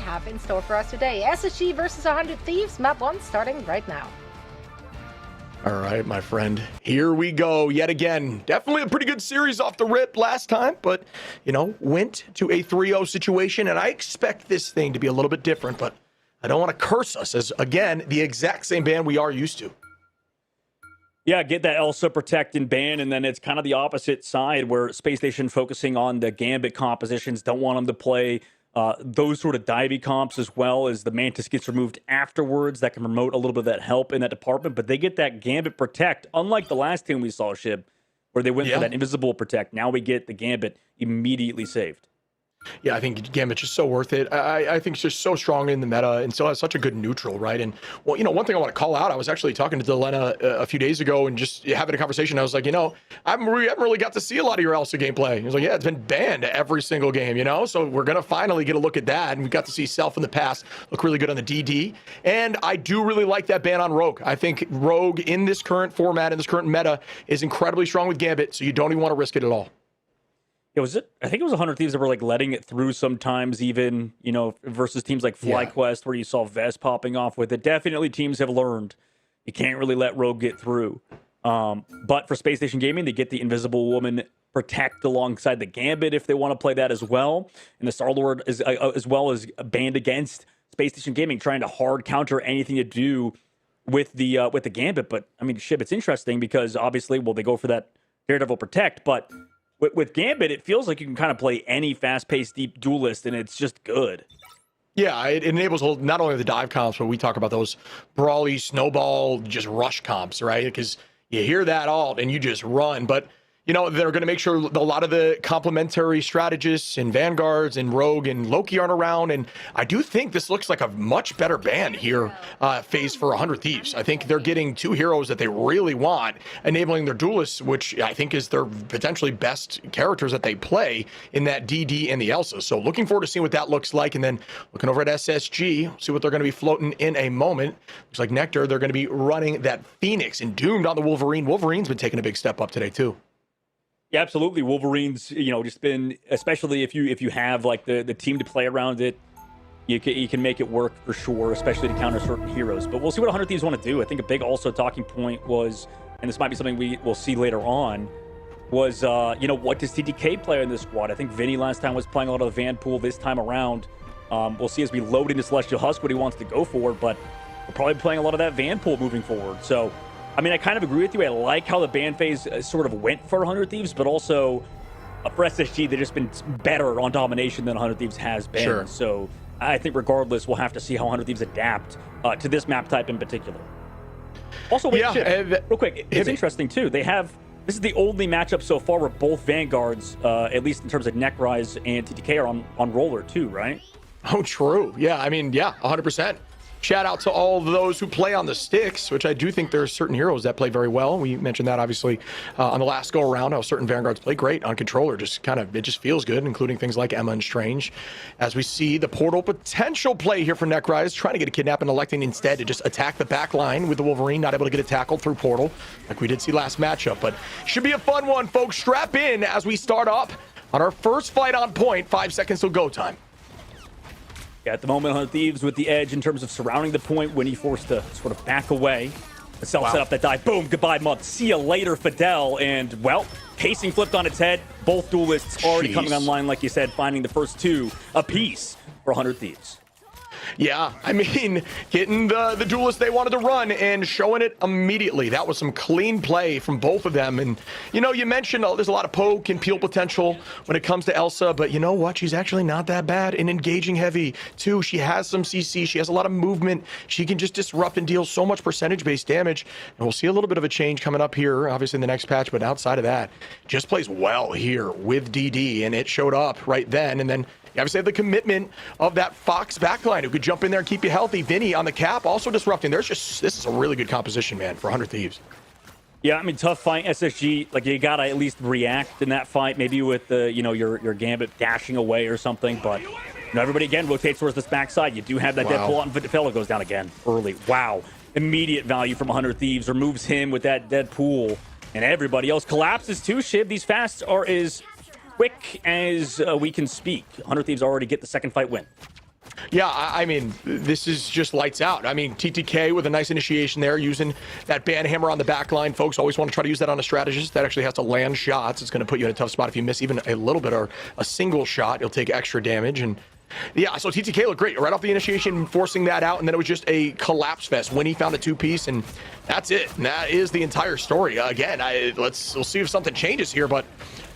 have in store for us today. SSG versus 100 Thieves, map 1 starting right now. All right, my friend, here we go yet again. Definitely a pretty good series off the rip last time, but, went to a 3-0 situation, and I expect this thing to be a little bit different, but I don't want to curse us as, again, the exact same band we are used to. Yeah, get that Elsa protect and ban, and then it's kind of the opposite side where Space Station focusing on the Gambit compositions, don't want them to play those sort of divey comps as well as the Mantis gets removed afterwards. That can promote a little bit of that help in that department, but they get that Gambit protect, unlike the last team we saw, Shib, where they went for that invisible protect. Now we get the Gambit immediately saved. Yeah, I think Gambit's just so worth it. I think it's just so strong in the meta and still has such a good neutral, right? And, well, one thing I want to call out, I was actually talking to Delena a few days ago and just having a conversation. I was like, I haven't really got to see a lot of your Elsa gameplay. He was like, yeah, it's been banned every single game, So we're going to finally get a look at that. And we got to see Self in the past look really good on the DD. And I do really like that ban on Rogue. I think Rogue in this current format, in this current meta, is incredibly strong with Gambit, so you don't even want to risk it at all. I think it was 100 Thieves that were like letting it through sometimes, even, versus teams like FlyQuest where you saw Vest popping off with it. Definitely teams have learned you can't really let Rogue get through. But for Space Station Gaming, they get the Invisible Woman protect alongside the Gambit if they want to play that as well. And the Star-Lord is as well as banned against Space Station Gaming, trying to hard counter anything to do with the Gambit. But I mean, Shib, it's interesting because obviously, they go for that Daredevil protect, but with Gambit, it feels like you can kind of play any fast-paced deep duelist, and it's just good. Yeah, it enables not only the dive comps, but we talk about those brawly, snowball, just rush comps, right? Because you hear that alt and you just run. But, they're going to make sure a lot of the complementary strategists and Vanguards and Rogue and Loki aren't around. And I do think this looks like a much better band here, phase for 100 Thieves. I think they're getting two heroes that they really want, enabling their duelists, which I think is their potentially best characters that they play in that DD and the Elsa. So looking forward to seeing what that looks like. And then looking over at SSG, see what they're going to be floating in a moment. Looks like Nectar, they're going to be running that Phoenix and Doomed on the Wolverine. Wolverine's been taking a big step up today too. Yeah, absolutely. Wolverine's, just been, especially if you have like the team to play around it, you can make it work for sure, especially to counter certain heroes. But we'll see what 100 Thieves want to do. I think a big also talking point was, and this might be something we will see later on, was, what does TTK play in this squad? I think Vinny last time was playing a lot of the Vanpool. This time around, we'll see as we load into Celestial Husk what he wants to go for, but we're probably playing a lot of that Vanpool moving forward. So, I mean, I kind of agree with you. I like how the ban phase sort of went for 100 Thieves, but also for SSG, they've just been better on domination than 100 Thieves has been. Sure. So I think regardless, we'll have to see how 100 Thieves adapt to this map type in particular. Also, wait, real quick, it's interesting too. This is the only matchup so far where both Vanguards, at least in terms of Necrise and TTK, are on roller too, right? Oh, true. Yeah, I mean, 100%. Shout out to all of those who play on the sticks, which I do think there are certain heroes that play very well. We mentioned that obviously on the last go around, how certain Vanguards play great on controller. It just feels good, including things like Emma and Strange. As we see the portal potential play here for Necrise, trying to get a kidnap and electing instead to just attack the back line with the Wolverine, not able to get a tackle through portal like we did see last matchup. But should be a fun one, folks. Strap in as we start up on our first fight on point. 5 seconds till go time. At the moment, 100 Thieves with the edge in terms of surrounding the point when he forced to sort of back away. The Cell set up that dive. Boom, goodbye, Mud. See you later, Fidel. And, pacing flipped on its head. Both duelists already coming online, like you said, finding the first two apiece for 100 Thieves. Yeah, I mean, getting the duelist they wanted to run and showing it immediately. That was some clean play from both of them. And, you mentioned there's a lot of poke and peel potential when it comes to Elsa, but you know what? She's actually not that bad in engaging heavy, too. She has some CC. She has a lot of movement. She can just disrupt and deal so much percentage-based damage. And we'll see a little bit of a change coming up here, obviously, in the next patch. But outside of that, just plays well here with DD, and it showed up right then. And then you obviously have the commitment of that Fox backline who could jump in there and keep you healthy. Vinny on the cap also disrupting. This is a really good composition, man, for 100 Thieves. Yeah, I mean, tough fight. SSG, like, you gotta at least react in that fight, maybe with the, your Gambit dashing away or something, but everybody again rotates towards this backside. You do have that dead pull out, and Vitello goes down again early. Wow. Immediate value from 100 Thieves, removes him with that dead pool, and everybody else collapses too, Shiv. These fasts are as quick as we can speak. 100 Thieves already get the second fight win. Yeah, I mean, this is just lights out. I mean, TTK with a nice initiation there, using that band hammer on the back line. Folks always want to try to use that on a strategist. That actually has to land shots. It's going to put you in a tough spot if you miss even a little bit or a single shot. You'll take extra damage. And yeah, so TTK looked great right off the initiation, forcing that out, and then it was just a collapse fest when he found a two-piece, and that's it. And that is the entire story. Again, we'll see if something changes here, but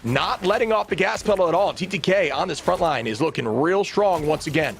not letting off the gas pedal at all. TTK on this front line is looking real strong once again.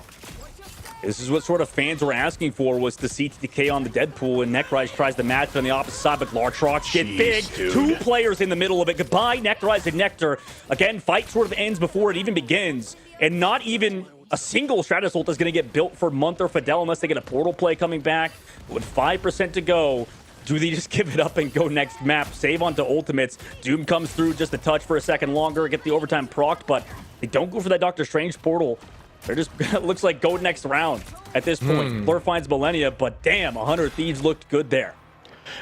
This is what sort of fans were asking for, was to see TTK on the Deadpool, and Necrise tries to match it on the opposite side, but Lartrox get big. Dude. Two players in the middle of it. Goodbye, Necrise and Nectar. Again, fight sort of ends before it even begins, and not even a single Stratus ult is going to get built for Month or Fidel unless they get a portal play coming back. With 5% to go, do they just give it up and go next map? Save onto ultimates. Doom comes through just a touch for a second longer, get the overtime procced, but they don't go for that Doctor Strange portal. They're just, it looks like go next round at this point. Blur finds Millennia, but damn, 100 Thieves looked good there.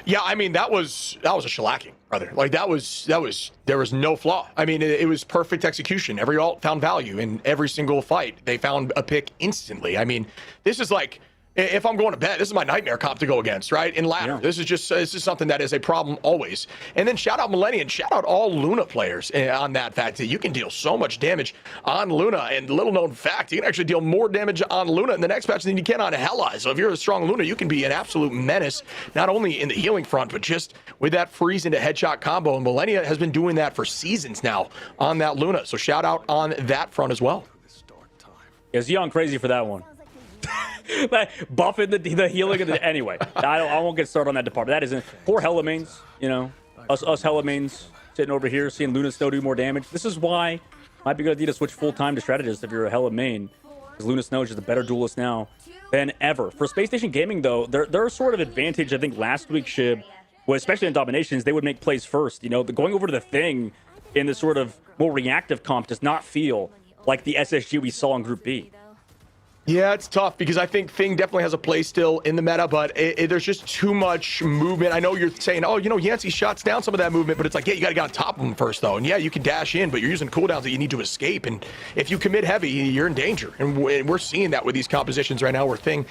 Yeah, I mean, that was a shellacking, brother. Like, there was no flaw. I mean, it was perfect execution. Every ult found value in every single fight. They found a pick instantly. I mean, this is like, if I'm going to bed, this is my nightmare comp to go against, right? In ladder, this is something that is a problem always. And then shout out Millennium, shout out all Luna players on that fact that you can deal so much damage on Luna. And little known fact, you can actually deal more damage on Luna in the next patch than you can on Hella. So if you're a strong Luna, you can be an absolute menace, not only in the healing front, but just with that freeze into headshot combo. And Millennia has been doing that for seasons now on that Luna. So shout out on that front as well. Yeah, Xeon crazy for that one. Buffing the healing. Anyway, I won't get started on that department. That isn't poor Hella mains. You know, us Hella mains sitting over here seeing Luna Snow do more damage. This is why it might be a good idea to switch full time to strategist if you're a Hella main, because Luna Snow is just a better duelist now than ever. For Space Station Gaming though, their sort of advantage, I think last week, Shib, was especially in dominations, they would make plays first. You know, going over to the Thing in the sort of more reactive comp does not feel like the SSG we saw in Group B. Yeah, it's tough because I think Thing definitely has a play still in the meta, but there's just too much movement. I know you're saying, oh, you know, Yancey shuts down some of that movement, but it's like, yeah, you got to get on top of him first, though. And yeah, you can dash in, but you're using cooldowns that you need to escape. And if you commit heavy, you're in danger. And we're seeing that with these compositions right now where Thing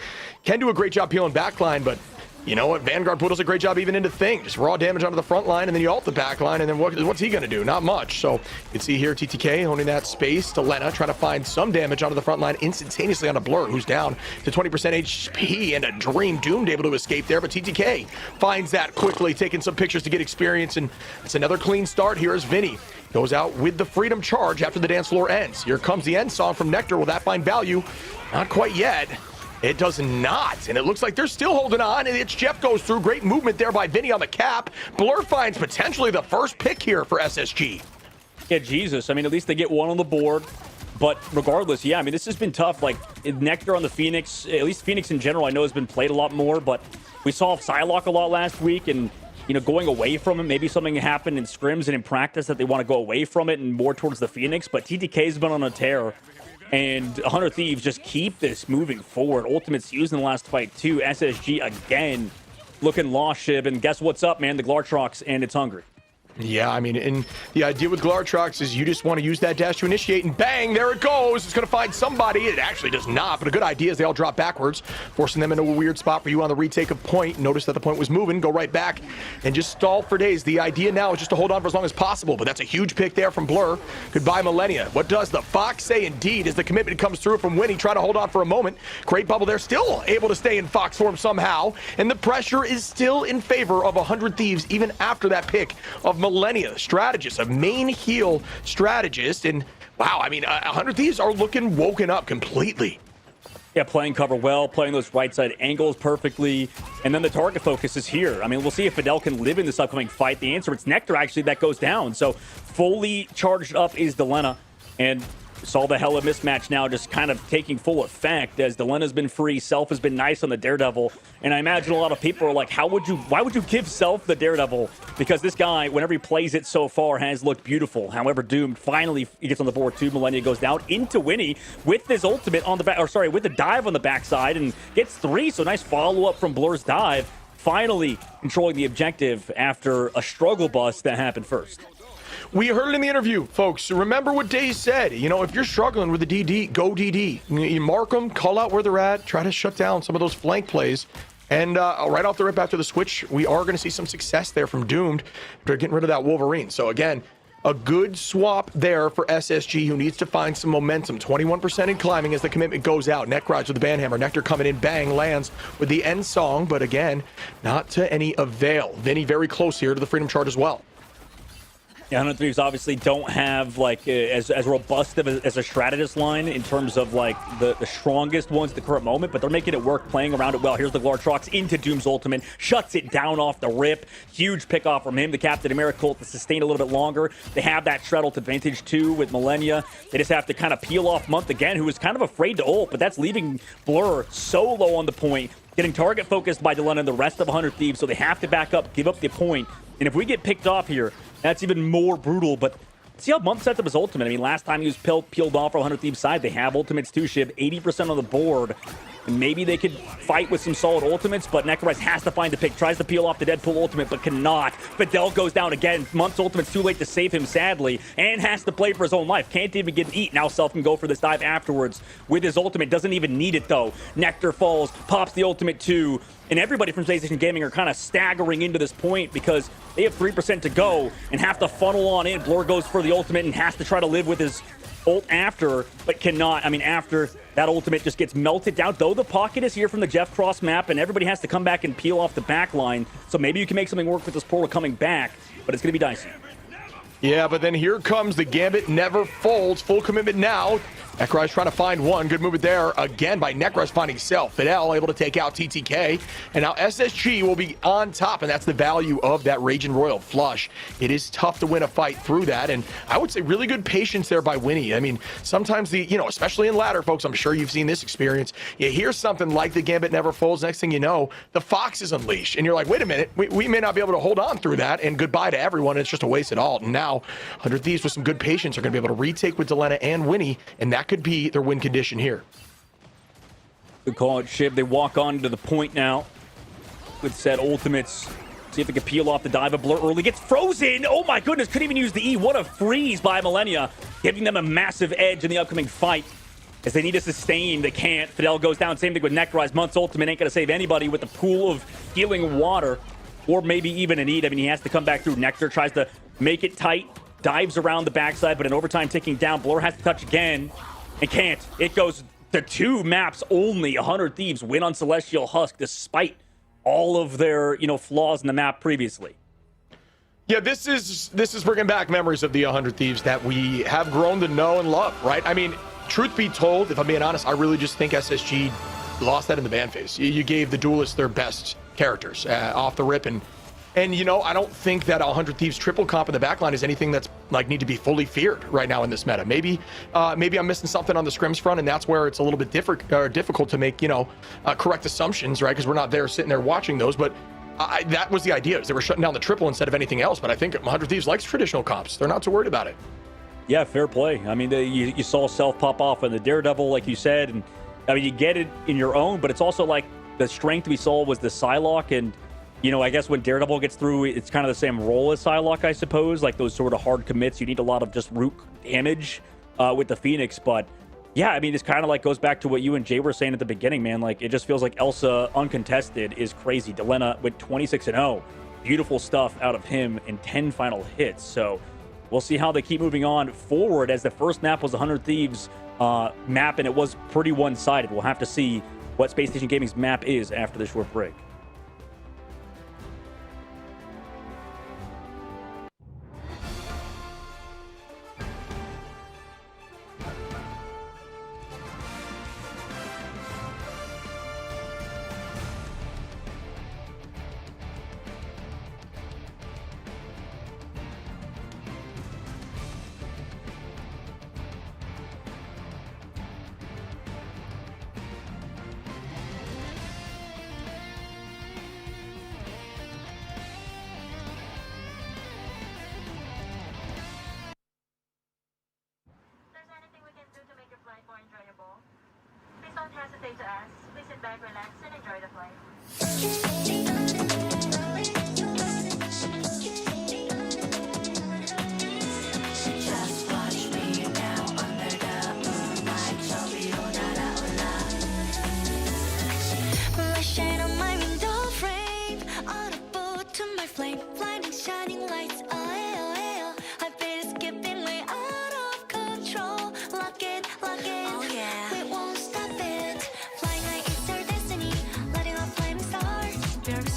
can do a great job peeling backline, but you know what? Vanguard does a great job even into Thing. Just raw damage onto the front line, and then you ult the back line, and then what's he going to do? Not much. So you can see here TTK owning that space to Lena, trying to find some damage onto the front line instantaneously on a Blur, who's down to 20% HP, and a Dream Doomed able to escape there, but TTK finds that quickly, taking some pictures to get experience, and it's another clean start here as Vinny goes out with the Freedom Charge after the dance floor ends. Here comes the end song from Nectar. Will that find value? Not quite yet. It does not, and it looks like they're still holding on, and it's Jeff goes through. Great movement there by Vinny on the cap. Blur finds potentially the first pick here for SSG. Yeah, Jesus. I mean, at least they get one on the board. But regardless, yeah, I mean, this has been tough. Like, Nectar on the Phoenix, at least Phoenix in general, I know has been played a lot more, but we saw Psylocke a lot last week, and, you know, going away from him, maybe something happened in scrims and in practice that they want to go away from it and more towards the Phoenix, but TTK's been on a tear. And 100 Thieves just keep this moving forward. Ultimate's used in the last fight too. SSG again looking lost, Shib. And guess what's up, man? The Glartrox, and it's hungry. Yeah, I mean, and the idea with Glartrox is you just want to use that dash to initiate, and bang, there it goes. It's going to find somebody. It actually does not, but a good idea is they all drop backwards, forcing them into a weird spot for you on the retake of point. Notice that the point was moving. Go right back and just stall for days. The idea now is just to hold on for as long as possible, but that's a huge pick there from Blur. Goodbye, Millennia. What does the Fox say indeed as the commitment comes through from Winnie? Try to hold on for a moment. Great bubble there. Still able to stay in Fox form somehow, and the pressure is still in favor of 100 Thieves even after that pick of Millennia, strategist, a main heal strategist. And wow, I mean, 100 Thieves are looking woken up completely. Yeah, playing cover well, playing those right side angles perfectly, and then the target focus is here. I mean, we'll see if Fidel can live in this upcoming fight. The answer, it's Nectar actually that goes down. So fully charged up is Delena, and saw the Hella mismatch now just kind of taking full effect as Delena's been free. Self has been nice on the Daredevil, and I imagine a lot of people are like, why would you give Self the Daredevil? Because this guy, whenever he plays it so far, has looked beautiful. However, Doomed finally he gets on the board too. Millennia goes down into Winnie with his ultimate on the back, or sorry, with the dive on the backside, and gets 3. So nice follow-up from Blur's dive, finally controlling the objective after a struggle bust that happened first. We heard it in the interview, folks. Remember what Day said. You know, if you're struggling with the DD, go DD. You mark them, call out where they're at, try to shut down some of those flank plays. And right off the rip after the switch, we are going to see some success there from Doomed. They're getting rid of that Wolverine. So again, a good swap there for SSG, who needs to find some momentum. 21% in climbing as the commitment goes out. Necraj with the banhammer. Nectar coming in, bang, lands with the end song, but again, not to any avail. Vinny very close here to the Freedom Charge as well. Yeah, 100 Thieves obviously don't have like as robust of as a strategist line in terms of like the strongest ones at the current moment, but they're making it work, playing around it well. Here's the Glartrox into Doom's ultimate, shuts it down off the rip. Huge pick off from him. The Captain AMER Colt to sustain a little bit longer. They have that Shredult advantage too with Millennia. They just have to kind of peel off Month again, who is kind of afraid to ult, but that's leaving Blur so low on the point, getting target focused by Delena and the rest of 100 Thieves, so they have to back up, give up the point. And if we get picked off here, that's even more brutal. But see how Month sets up his ultimate. I mean, last time he was peeled off for 100 Thieves side, they have ultimates too, Shiv. 80% on the board. And maybe they could fight with some solid ultimates, but Necrorize has to find the pick. Tries to peel off the Deadpool ultimate, but cannot. Fidel goes down again. Month's ultimate's too late to save him, sadly, and has to play for his own life. Can't even get an eat. Now Self can go for this dive afterwards with his ultimate. Doesn't even need it, though. Nectar falls, pops the ultimate too. And everybody from PlayStation Gaming are kind of staggering into this point because they have 3% to go and have to funnel on in. Blur goes for the ultimate and has to try to live with his ult after, but cannot. I mean, after that ultimate just gets melted down, though the pocket is here from the Jeff Cross map, and everybody has to come back and peel off the back line. So maybe you can make something work with this portal coming back, but it's going to be dicey. Yeah, but then here comes the Gambit never folds. Full commitment now. Necraj trying to find one. Good movement there again by Necraj finding Self. Fidel able to take out TTK. And now SSG will be on top, and that's the value of that Raging Royal flush. It is tough to win a fight through that, and I would say really good patience there by Winnie. I mean, sometimes especially in ladder, folks, I'm sure you've seen this experience. You hear something like the Gambit never folds, next thing you know, the Fox is unleashed. And you're like, wait a minute, we may not be able to hold on through that, and goodbye to everyone. It's just a waste at all. And now, 100 Thieves with some good patience are going to be able to retake with Delena and Winnie, and that could be their win condition here. Good call it, Shiv. They walk on to the point now with said ultimates. See if they can peel off the dive. A Blur early gets frozen. Oh my goodness, couldn't even use the E. What a freeze by Millennia, giving them a massive edge in the upcoming fight. As they need to sustain, they can't. Fidel goes down. Same thing with Necrorize. Month's ultimate ain't going to save anybody with the pool of healing water, or maybe even an E. I mean, he has to come back through. Nectar tries to make it tight, dives around the backside, but in overtime ticking down. Blur has to touch again. And can't. It goes to 2 maps only. 100 Thieves win on Celestial Husk despite all of their, flaws in the map previously. Yeah, this is bringing back memories of the 100 Thieves that we have grown to know and love, right? I mean, truth be told, if I'm being honest, I really just think SSG lost that in the ban phase. You gave the duelists their best characters off the rip, and I don't think that 100 Thieves triple comp in the backline is anything that's need to be fully feared right now in this meta. Maybe I'm missing something on the scrims front, and that's where it's a little bit difficult to make correct assumptions, right? Because we're not there sitting there watching those. But that was the idea, is they were shutting down the triple instead of anything else. But I think 100 Thieves likes traditional comps. They're not too worried about it. Yeah, fair play. I mean, you saw Self pop off on the Daredevil, like you said, and I mean, you get it in your own, but it's also like the strength we saw was the Psylocke, and I guess when Daredevil gets through, it's kind of the same role as Psylocke, I suppose. Like those sort of hard commits, you need a lot of just root damage with the Phoenix. But yeah, I mean, it's kind of like goes back to what you and Jay were saying at the beginning, man. Like it just feels like Elsa uncontested is crazy. Delena went 26-0. Beautiful stuff out of him in 10 final hits. So we'll see how they keep moving on forward, as the first map was 100 Thieves map, and it was pretty one-sided. We'll have to see what Space Station Gaming's map is after this short break. Don't hesitate to ask. Please sit back, relax, and enjoy the flight.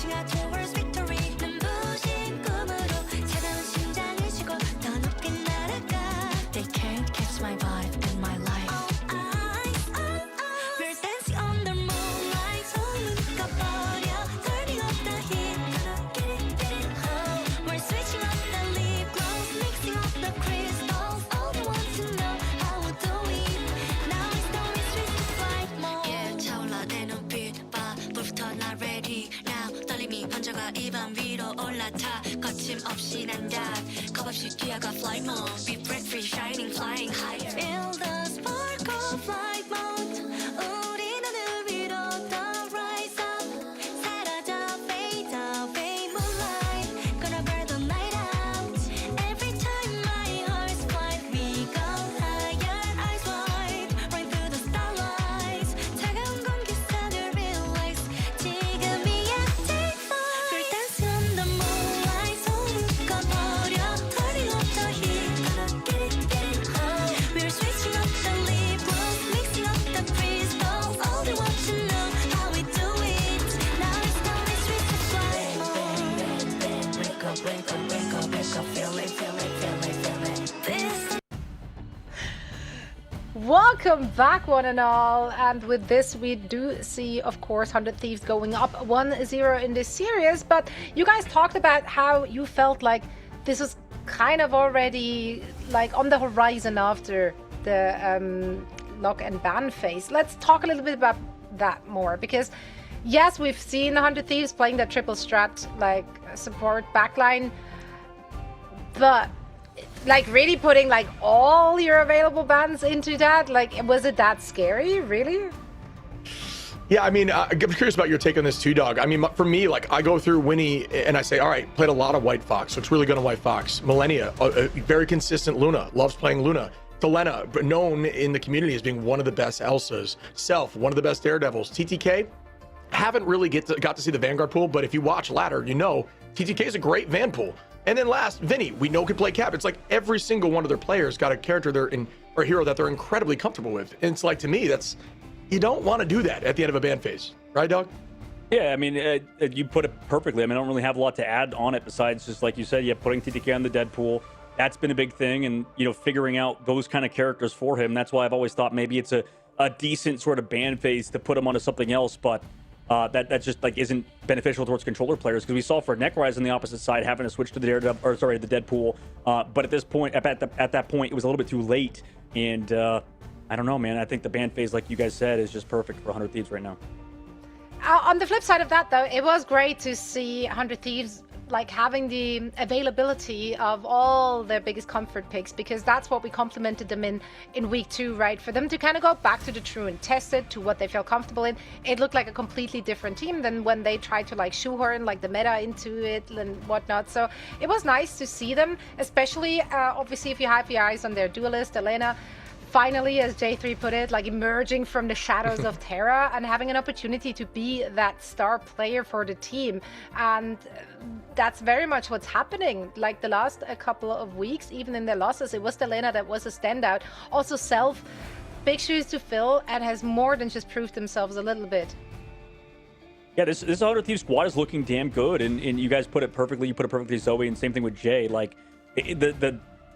Marching out towards victory. 눈부신 꿈으로 차가운 심장을 쥐고 더 높게 날아가. They can't catch my vibe in my life. We're dancing under moonlight. 손을 묶어버려. Turning up the heat. Get it, get it home. We're switching up the lip gloss. Mixing up the crystals. All they want to know how we do it. Now it's time to switch to flight mode. Yeah, 차올라 내 눈빛 봐. 불부터 나 ready now. 떨림이 번져가 이 밤 위로 올라타. 거침없이 난 dive. 겁없이 뛰어가 flight mode. Be breath free, shining, flying higher. Feel the spark of flight mode. 우리 하늘 위로 더 rise up. 사라져 fade away moonlight. Gonna burn the night out. Every time my heart's flight, we go higher, eyes wide, right through the starlights. 차가운 공기선을 relax. 지금이야, take flight. We're dancing on the moonlight. 손 묶어버려. Turning up the heat. Gonna get it home. We're switching up the lip gloss. Mixing up the crystals. All they want to know how we do it. Now it's time to switch to flight mode. Wake up, wake up, wake up, wake up. Feel it, feel it, feel it, feel it. This Welcome back, one and all. And with this, we do see, of course, 100 Thieves going up 1-0 in this series. But you guys talked about how you felt like this was kind of already like on the horizon after the lock and ban phase. Let's talk a little bit about that more, because yes, we've seen 100 Thieves playing that triple strat, like support backline, but like really putting like all your available bans into that, like was it that scary, really? Yeah, I mean, I'm curious about your take on this too, Dog. I mean, for me, like, I go through Winnie and I say, all right, played a lot of White Fox, looks really good on White Fox. Millennia, very consistent Luna, loves playing Luna. Delena, known in the community as being one of the best Elsas. Self, one of the best Daredevils. TTK, haven't really got to see the Vanguard pool, but if you watch ladder, you know TTK is a great Van pool. And then last, Vinny, we know can play Cap. It's like every single one of their players got a character or hero that they're incredibly comfortable with. And it's like, to me, you don't want to do that at the end of a ban phase, right, Dog? Yeah, I mean, you put it perfectly. I mean, I don't really have a lot to add on it besides just like you said, yeah, putting TTK on the Deadpool. That's been a big thing, and figuring out those kind of characters for him. That's why I've always thought maybe it's a decent sort of ban phase to put him onto something else, but that just like isn't beneficial towards controller players, because we saw for Necrise on the opposite side having to switch to the the Deadpool. But at this point, at that point, it was a little bit too late, and I don't know, man. I think the ban phase, like you guys said, is just perfect for 100 Thieves right now. On the flip side of that, though, it was great to see 100 Thieves like having the availability of all their biggest comfort picks, because that's what we complimented them in week 2, right? For them to kind of go back to the true and test it to what they feel comfortable in. It looked like a completely different team than when they tried to like shoehorn like the meta into it and whatnot. So it was nice to see them, especially obviously if you have your eyes on their duelist, Elena. Finally, as J3 put it, like emerging from the shadows of Terra and having an opportunity to be that star player for the team. And that's very much what's happening. Like the last couple of weeks, even in their losses, it was Delena that was a standout. Also Self, big shoes to fill, and has more than just proved themselves a little bit. Yeah, this 100 Thieves squad is looking damn good, and you guys put it perfectly. You put it perfectly, Zoe, and same thing with Jay. Like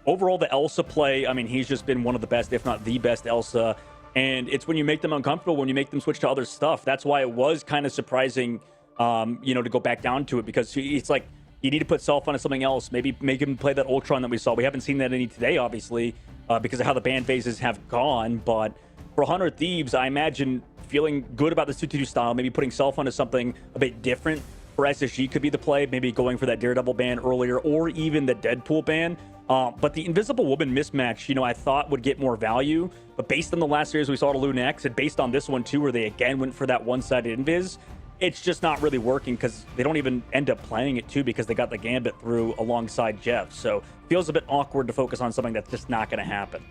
overall, the Elsa play, I mean, he's just been one of the best, if not the best Elsa. And it's when you make them uncomfortable, when you make them switch to other stuff. That's why it was kind of surprising, to go back down to it, because it's like you need to put Self onto something else. Maybe make him play that Ultron that we saw. We haven't seen that any today, obviously, because of how the ban phases have gone. But for 100 Thieves, I imagine feeling good about this 2-2 style, maybe putting Self onto something a bit different. For SSG could be the play, maybe going for that Daredevil ban earlier, or even the Deadpool ban. But the Invisible Woman mismatch, I thought would get more value. But based on the last series we saw to Luna X, and based on this one too, where they again went for that one-sided invis, it's just not really working, because they don't even end up playing it too, because they got the Gambit through alongside Jeff. So feels a bit awkward to focus on something that's just not going to happen.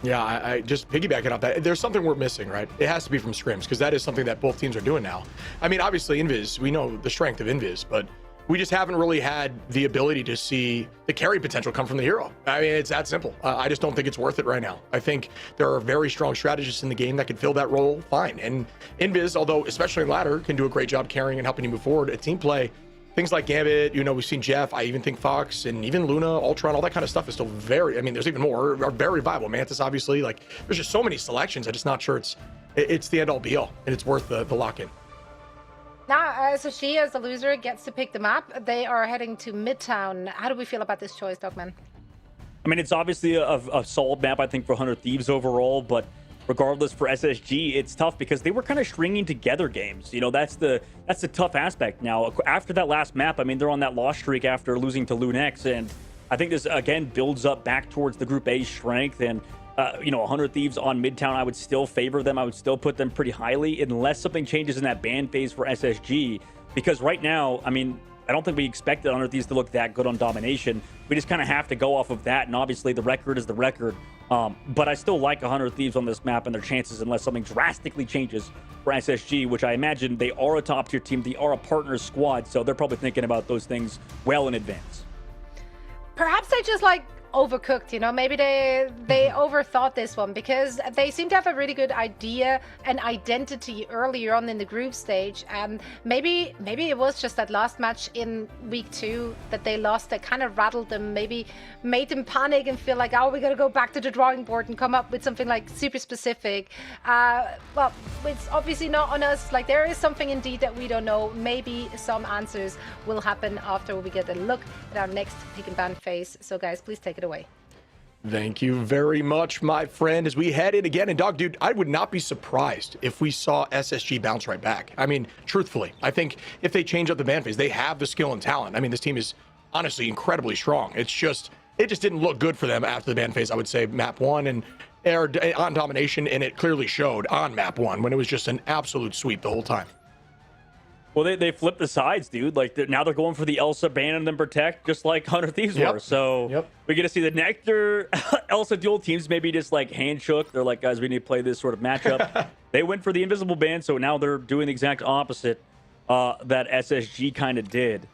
Yeah, I just piggybacking off that. There's something we're missing, right? It has to be from scrims, because that is something that both teams are doing now. I mean, obviously, Invis, we know the strength of Invis, but we just haven't really had the ability to see the carry potential come from the hero. I mean, it's that simple. I just don't think it's worth it right now. I think there are very strong strategists in the game that could fill that role fine. And Invis, although especially in ladder, can do a great job carrying and helping you move forward. At team play, things like Gambit, we've seen Jeff, I even think Fox, and even Luna, Ultron, all that kind of stuff is still there's even more, are very viable. Mantis, obviously, there's just so many selections. I'm just not sure it's the end all be all, and it's worth the lock-in. Now, SSG, as the loser, gets to pick the map. They are heading to Midtown. How do we feel about this choice, Dogman? I mean, it's obviously a solid map, I think, for 100 Thieves overall, but regardless for SSG, it's tough because they were kind of stringing together games. That's the tough aspect. Now, after that last map, I mean, they're on that loss streak after losing to Lunex, and I think this, again, builds up back towards the Group A strength, and 100 Thieves on Midtown, I would still favor them. I would still put them pretty highly unless something changes in that ban phase for SSG. Because right now, I mean, I don't think we expected 100 Thieves to look that good on domination. We just kind of have to go off of that. And obviously, the record is the record. But I still like 100 Thieves on this map and their chances unless something drastically changes for SSG, which I imagine they are a top tier team. They are a partner squad. So they're probably thinking about those things well in advance. Perhaps they just overcooked, maybe they overthought this one, because they seem to have a really good idea and identity earlier on in the group stage, and maybe it was just that last match in week 2 that they lost that kind of rattled them, maybe made them panic and feel like, oh, we gotta go back to the drawing board and come up with something super specific. Well, it's obviously not on us. There is something indeed that we don't know. Maybe some answers will happen after we get a look at our next pick and ban phase. So guys, please take it away. Thank you very much, my friend, as we head in again. And Dog, dude, I would not be surprised if we saw SSG bounce right back. I mean, truthfully, I think if they change up the ban phase, they have the skill and talent. I mean, this team is honestly incredibly strong. It just didn't look good for them after the ban phase, I would say, map 1 and on domination, and it clearly showed on map 1 when it was just an absolute sweep the whole time. Well, they flipped the sides, dude. Now they're going for the Elsa ban and then protect, just like 100 Thieves were. So we get to see the Nectar Elsa dual teams maybe just hand shook. They're like, guys, we need to play this sort of matchup. They went for the invisible ban, so now they're doing the exact opposite that SSG kind of did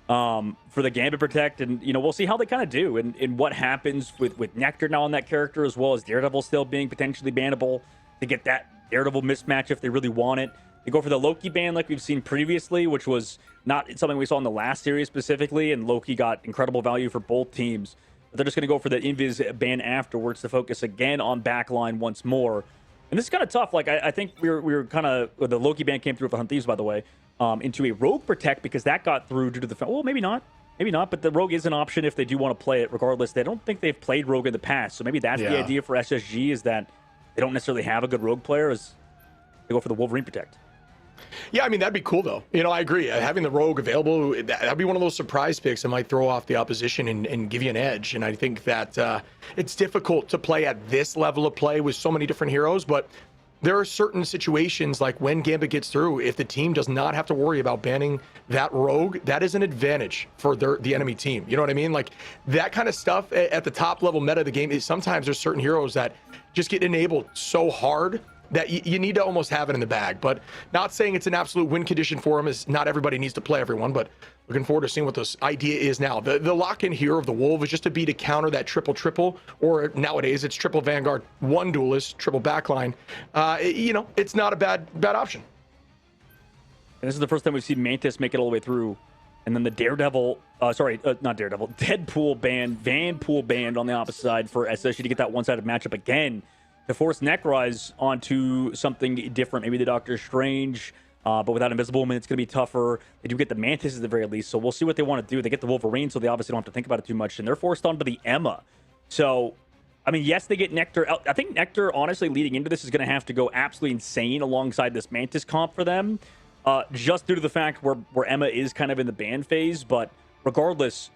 for the Gambit protect. And we'll see how they kind of do and what happens with Nectar now on that character, as well as Daredevil still being potentially bannable to get that Daredevil mismatch if they really want it. They go for the Loki ban like we've seen previously, which was not something we saw in the last series specifically, and Loki got incredible value for both teams. But they're just going to go for the Invis ban afterwards to focus again on backline once more. And this is kind of tough. I think we were kind of... The Loki ban came through for Hunt Thieves, by the way, into a Rogue Protect because that got through due to the... Well, maybe not. Maybe not, but the Rogue is an option if they do want to play it regardless. They don't think they've played Rogue in the past, so maybe that's the idea for SSG, is that they don't necessarily have a good Rogue player, is they go for the Wolverine Protect. Yeah, I mean, that'd be cool, though. I agree. Having the Rogue available, that'd be one of those surprise picks that might throw off the opposition and give you an edge. And I think that it's difficult to play at this level of play with so many different heroes, but there are certain situations like when Gambit gets through, if the team does not have to worry about banning that Rogue, that is an advantage for the enemy team. You know what I mean? That kind of stuff at the top level meta of the game, sometimes there's certain heroes that just get enabled so hard that you need to almost have it in the bag. But not saying it's an absolute win condition for them, as not everybody needs to play everyone, but looking forward to seeing what this idea is now. The lock-in here of the Wolf is just to be to counter that triple, or nowadays it's triple Vanguard, one duelist, triple backline. It's not a bad option. And this is the first time we've seen Mantis make it all the way through. And then the Daredevil, not Daredevil, Deadpool banned, Vanpool banned on the opposite side for SSG to get that one-sided matchup again, to force Necrise onto something different, maybe the Doctor Strange, but without Invisible Woman, it's going to be tougher. They do get the Mantis at the very least, so we'll see what they want to do. They get the Wolverine, so they obviously don't have to think about it too much, and they're forced onto the Emma. So, I mean, yes, they get Nectar. I think Nectar, honestly, leading into this is going to have to go absolutely insane alongside this Mantis comp for them, just due to the fact where Emma is kind of in the ban phase, but regardless,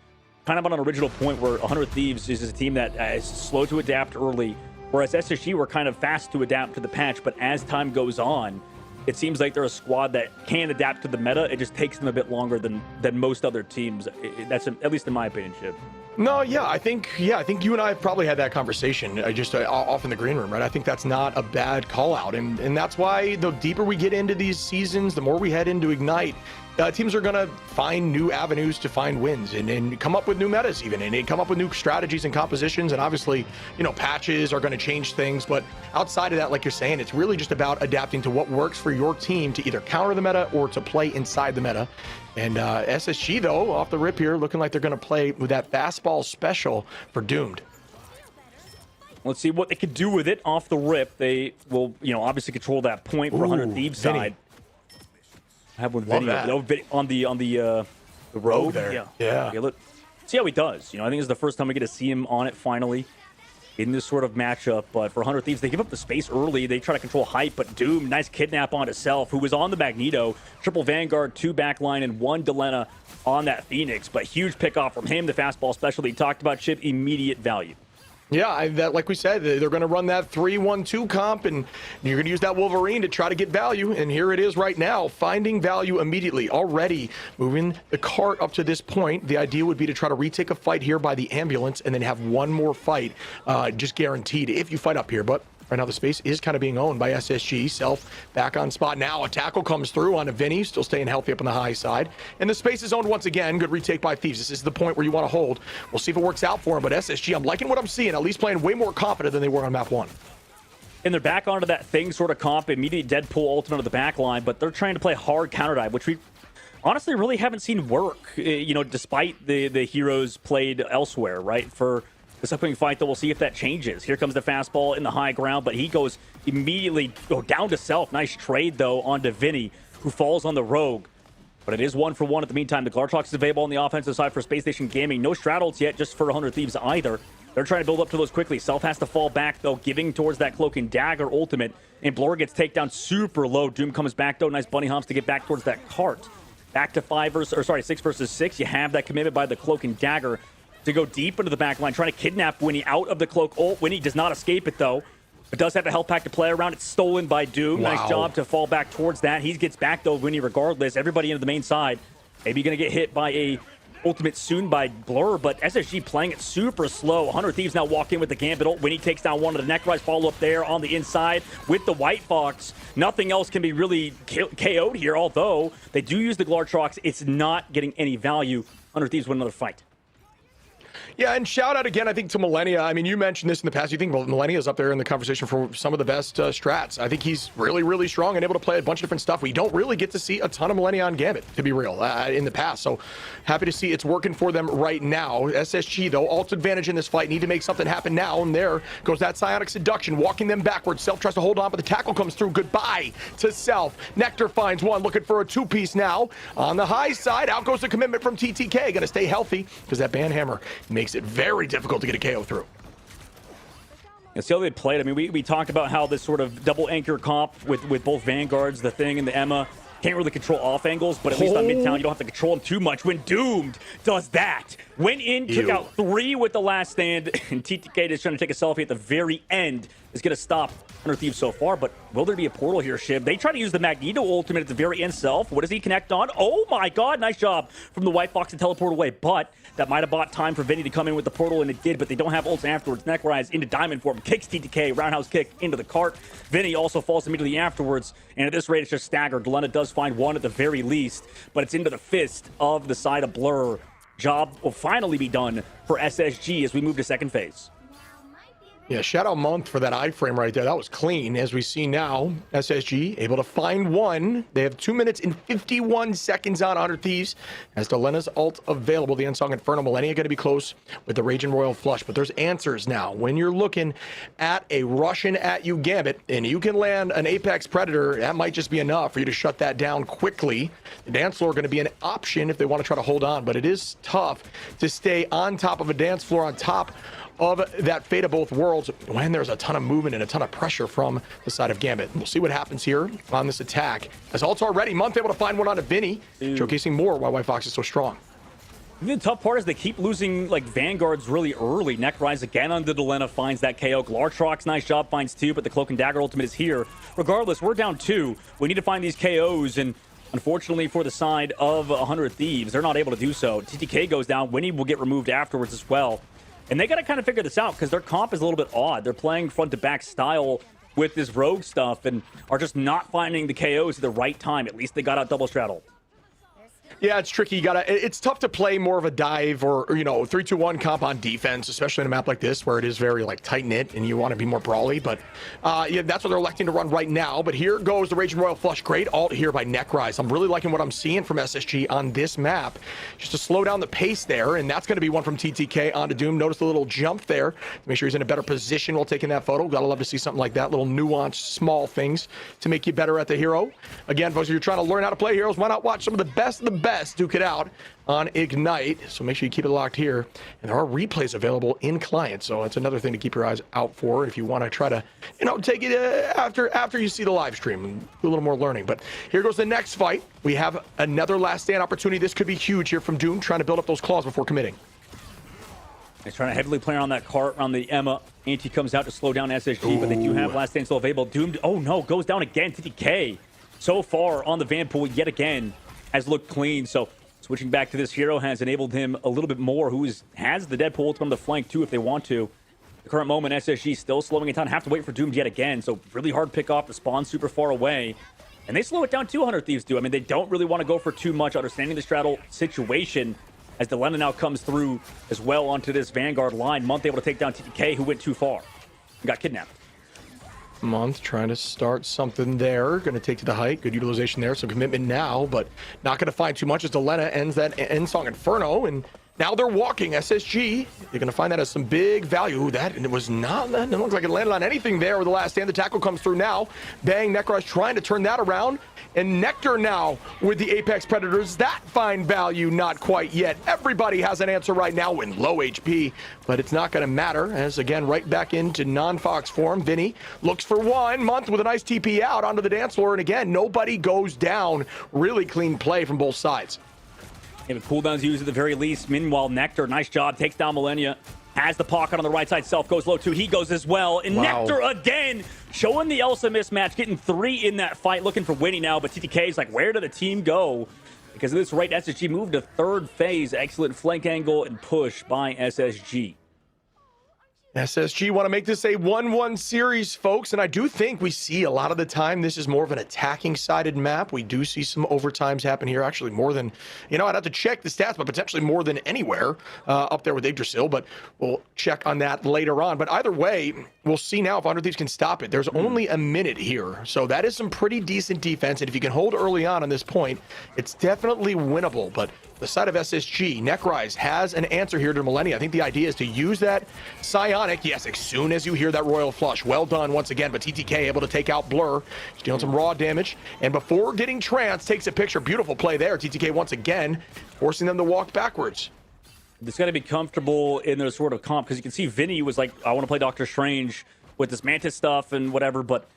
kind of on an original point where 100 Thieves is a team that is slow to adapt early, whereas SSG were kind of fast to adapt to the patch, but as time goes on, it seems like they're a squad that can adapt to the meta. It just takes them a bit longer than most other teams. That's at least in my opinion, Chip. No, yeah, I think you and I have probably had that conversation just off in the green room, right? I think that's not a bad call out, and that's why the deeper we get into these seasons, the more we head into Ignite, teams are going to find new avenues to find wins and come up with new metas even, and come up with new strategies and compositions. And obviously, patches are going to change things. But outside of that, like you're saying, it's really just about adapting to what works for your team to either counter the meta or to play inside the meta. And SSG, though, off the rip here, looking like they're going to play with that fastball special for Doomed. Let's see what they could do with it off the rip. They will, obviously control that point for 100 Thieves side. I have one video on the road there. Yeah. Let's see how he does. I think this is the first time we get to see him on it finally in this sort of matchup. But for 100 Thieves, they give up the space early. They try to control height, but Doom, nice kidnap onto Self, who was on the Magneto. Triple Vanguard, 2 backline, and 1 Delena on that Phoenix. But huge pickoff from him. The fastball specialty talked about, Chip, immediate value. Yeah, like we said, they're going to run that 3-1-2 comp, and you're going to use that Wolverine to try to get value. And here it is right now, finding value immediately, already moving the cart up to this point. The idea would be to try to retake a fight here by the ambulance and then have one more fight just guaranteed if you fight up here. But right now the space is kind of being owned by SSG. Self back on spot now. A tackle comes through onto Vinny, still staying healthy up on the high side. And the space is owned once again. Good retake by Thieves. This is the point where you want to hold. We'll see if it works out for him. But SSG, I'm liking what I'm seeing. At least playing way more confident than they were on map 1. And they're back onto that thing sort of comp, immediate Deadpool ultimate on the back line, but they're trying to play hard counter dive, which we honestly really haven't seen work, despite the heroes played elsewhere, right? For this upcoming fight, though, we'll see if that changes. Here comes the fastball in the high ground, but he goes immediately down to Self. Nice trade, though, onto Vinny, who falls on the Rogue. But it is 1-for-1 at the meantime. The Glartrox is available on the offensive side for Space Station Gaming. No straddles yet, just for 100 Thieves either. They're trying to build up to those quickly. Self has to fall back, though, giving towards that Cloak and Dagger ultimate. And Blur gets takedown super low. Doom comes back, though. Nice bunny humps to get back towards that cart. Back to 6 versus 6. You have that commitment by the Cloak and Dagger to go deep into the back line, trying to kidnap Winnie out of the cloak ult. Winnie does not escape it, though, but does have a health pack to play around. It's stolen by Doom. Wow. Nice job to fall back towards that. He gets back, though, Winnie regardless. Everybody into the main side. Maybe going to get hit by a ultimate soon by Blur, but SSG playing it super slow. 100 Thieves now walk in with the Gambit ult. Winnie takes down one of the Necrise, follow up there on the inside with the White Fox. Nothing else can be really KO'd here, although they do use the Glartrox. It's not getting any value. 100 Thieves win another fight. Yeah, and shout out again, I think, to Millennia. I mean, you mentioned this in the past. You think, well, Millennia's up there in the conversation for some of the best strats. I think he's really, really strong and able to play a bunch of different stuff. We don't really get to see a ton of Millennia on Gambit, to be real, in the past. So happy to see it's working for them right now. SSG, though, ult advantage in this fight. Need to make something happen now. And there goes that Psionic Seduction, walking them backwards. Self tries to hold on, but the tackle comes through. Goodbye to Self. Nectar finds one, looking for a 2-piece now. On the high side, out goes the commitment from TTK. Going to stay healthy because that Banhammer makes it very difficult to get a KO through. And see how they played. I mean, we talked about how this sort of double anchor comp with both Vanguards, the Thing and the Emma, can't really control off angles, but at least on Midtown, you don't have to control them too much. When Doomed does that, went in, took out 3 with the last stand, and TTK just trying to take a selfie at the very end is going to stop 100 Thieves so far, but will there be a portal here, Shiv? They try to use the Magneto ultimate at the very end. Self, what does he connect on? Oh my god, nice job from the White Fox to teleport away, but that might have bought time for Vinny to come in with the portal, and it did, but they don't have ults afterwards. Necrise into Diamond form, kicks TTK, roundhouse kick into the cart. Vinny also falls immediately afterwards, and at this rate, it's just staggered. Delena does find one at the very least, but it's into the fist of the side of Blur. Job will finally be done for SSG as we move to second phase. Yeah, shout out Month for that iframe right there. That was clean. As we see now, SSG able to find one. They have 2 minutes and 51 seconds on 100 Thieves as Delena's ult available. The Unsung Inferno Millennia going to be close with the Raging Royal Flush, but there's answers now. When you're looking at a Russian at you Gambit and you can land an Apex Predator, that might just be enough for you to shut that down quickly. The dance floor going to be an option if they want to try to hold on, but it is tough to stay on top of a dance floor on top of that Fate of Both Worlds when there's a ton of movement and a ton of pressure from the side of Gambit. We'll see what happens here on this attack. As ults already, Month able to find one onto Vinny, showcasing more why White Fox is so strong. The tough part is they keep losing like Vanguards really early. Necrise again on the Delena finds that KO. Glartrox, nice job, finds 2, but the Cloak and Dagger ultimate is here. Regardless, we're down 2. We need to find these KOs, and unfortunately for the side of 100 Thieves, they're not able to do so. TTK goes down. Winnie will get removed afterwards as well. And they got to kind of figure this out because their comp is a little bit odd. They're playing front-to-back style with this rogue stuff and are just not finding the KOs at the right time. At least they got out double straddle. Yeah, it's tricky. It's tough to play more of a dive or 3-2-1 comp on defense, especially in a map like this where it is very like tight knit and you want to be more brawly. But yeah, that's what they're electing to run right now. But here goes the Raging Royal Flush. Great ult here by Necrise. I'm really liking what I'm seeing from SSG on this map, just to slow down the pace there. And that's going to be one from TTK onto Doom. Notice the little jump there to make sure he's in a better position while taking that photo. Gotta love to see something like that. Little nuanced, small things to make you better at the hero. Again, folks, if you're trying to learn how to play heroes, why not watch some of the best duke it out on Ignite? So make sure you keep it locked here. And there are replays available in client, so that's another thing to keep your eyes out for if you want to try to, take it after you see the live stream and do a little more learning. But here goes the next fight. We have another last stand opportunity. This could be huge here from Doom, trying to build up those claws before committing. He's trying to heavily play on that cart on the Emma. Anti comes out to slow down SSG, but they do have last stand still available. Doom, oh no, goes down again. TTK so far on the Vanpool yet again has looked clean. So switching back to this hero has enabled him a little bit more, who has the Deadpool ultimate on the flank too if they want to. The current moment, SSG still slowing it down. Have to wait for Doom yet again. So really hard pick off. The spawn super far away. And they slow it down 200 Thieves do. I mean, they don't really want to go for too much, understanding the straddle situation, as Delena now comes through as well onto this Vanguard line. Month able to take down TTK, who went too far and got kidnapped. Month trying to start something there. Going to take to the height. Good utilization there. Some commitment now, but not going to find too much as Delena ends that end song Inferno. And now they're walking SSG. They're going to find that as some big value. It was not. It looks like it landed on anything there with the last stand. The tackle comes through now. Bang, Necros trying to turn that around. And Nectar now with the Apex Predators. That fine value, not quite yet. Everybody has an answer right now in low HP, but it's not going to matter as, again, right back into non-Fox form. Vinny looks for one. Month with a nice TP out onto the dance floor. And again, nobody goes down. Really clean play from both sides. Yeah, but cooldowns used at the very least. Meanwhile, Nectar, nice job, takes down Millennia. Has the pocket on the right side. Self goes low too. He goes as well. And Wow. Nectar again, showing the Elsa mismatch, getting 3 in that fight, looking for Winnie now. But TTK is like, where did the team go? Because of this right, SSG moved to third phase. Excellent flank angle and push by SSG. SSG want to make this a 1-1 series, folks, and I do think we see a lot of the time this is more of an attacking-sided map. We do see some overtimes happen here, actually more than, I'd have to check the stats, but potentially more than anywhere up there with Yggdrasil, but we'll check on that later on. But either way, we'll see now if 100 Thieves can stop it. There's only a minute here, so that is some pretty decent defense, and if you can hold early on this point, it's definitely winnable. But the side of SSG, Necrise has an answer here to Millennia. I think the idea is to use that Psionic, yes, as soon as you hear that Royal Flush. Well done once again, but TTK able to take out Blur. He's dealing some raw damage, and before getting Trance, takes a picture. Beautiful play there. TTK once again, forcing them to walk backwards. It's got to be comfortable in their sort of comp, because you can see Vinny was like, I want to play Doctor Strange with this Mantis stuff and whatever, but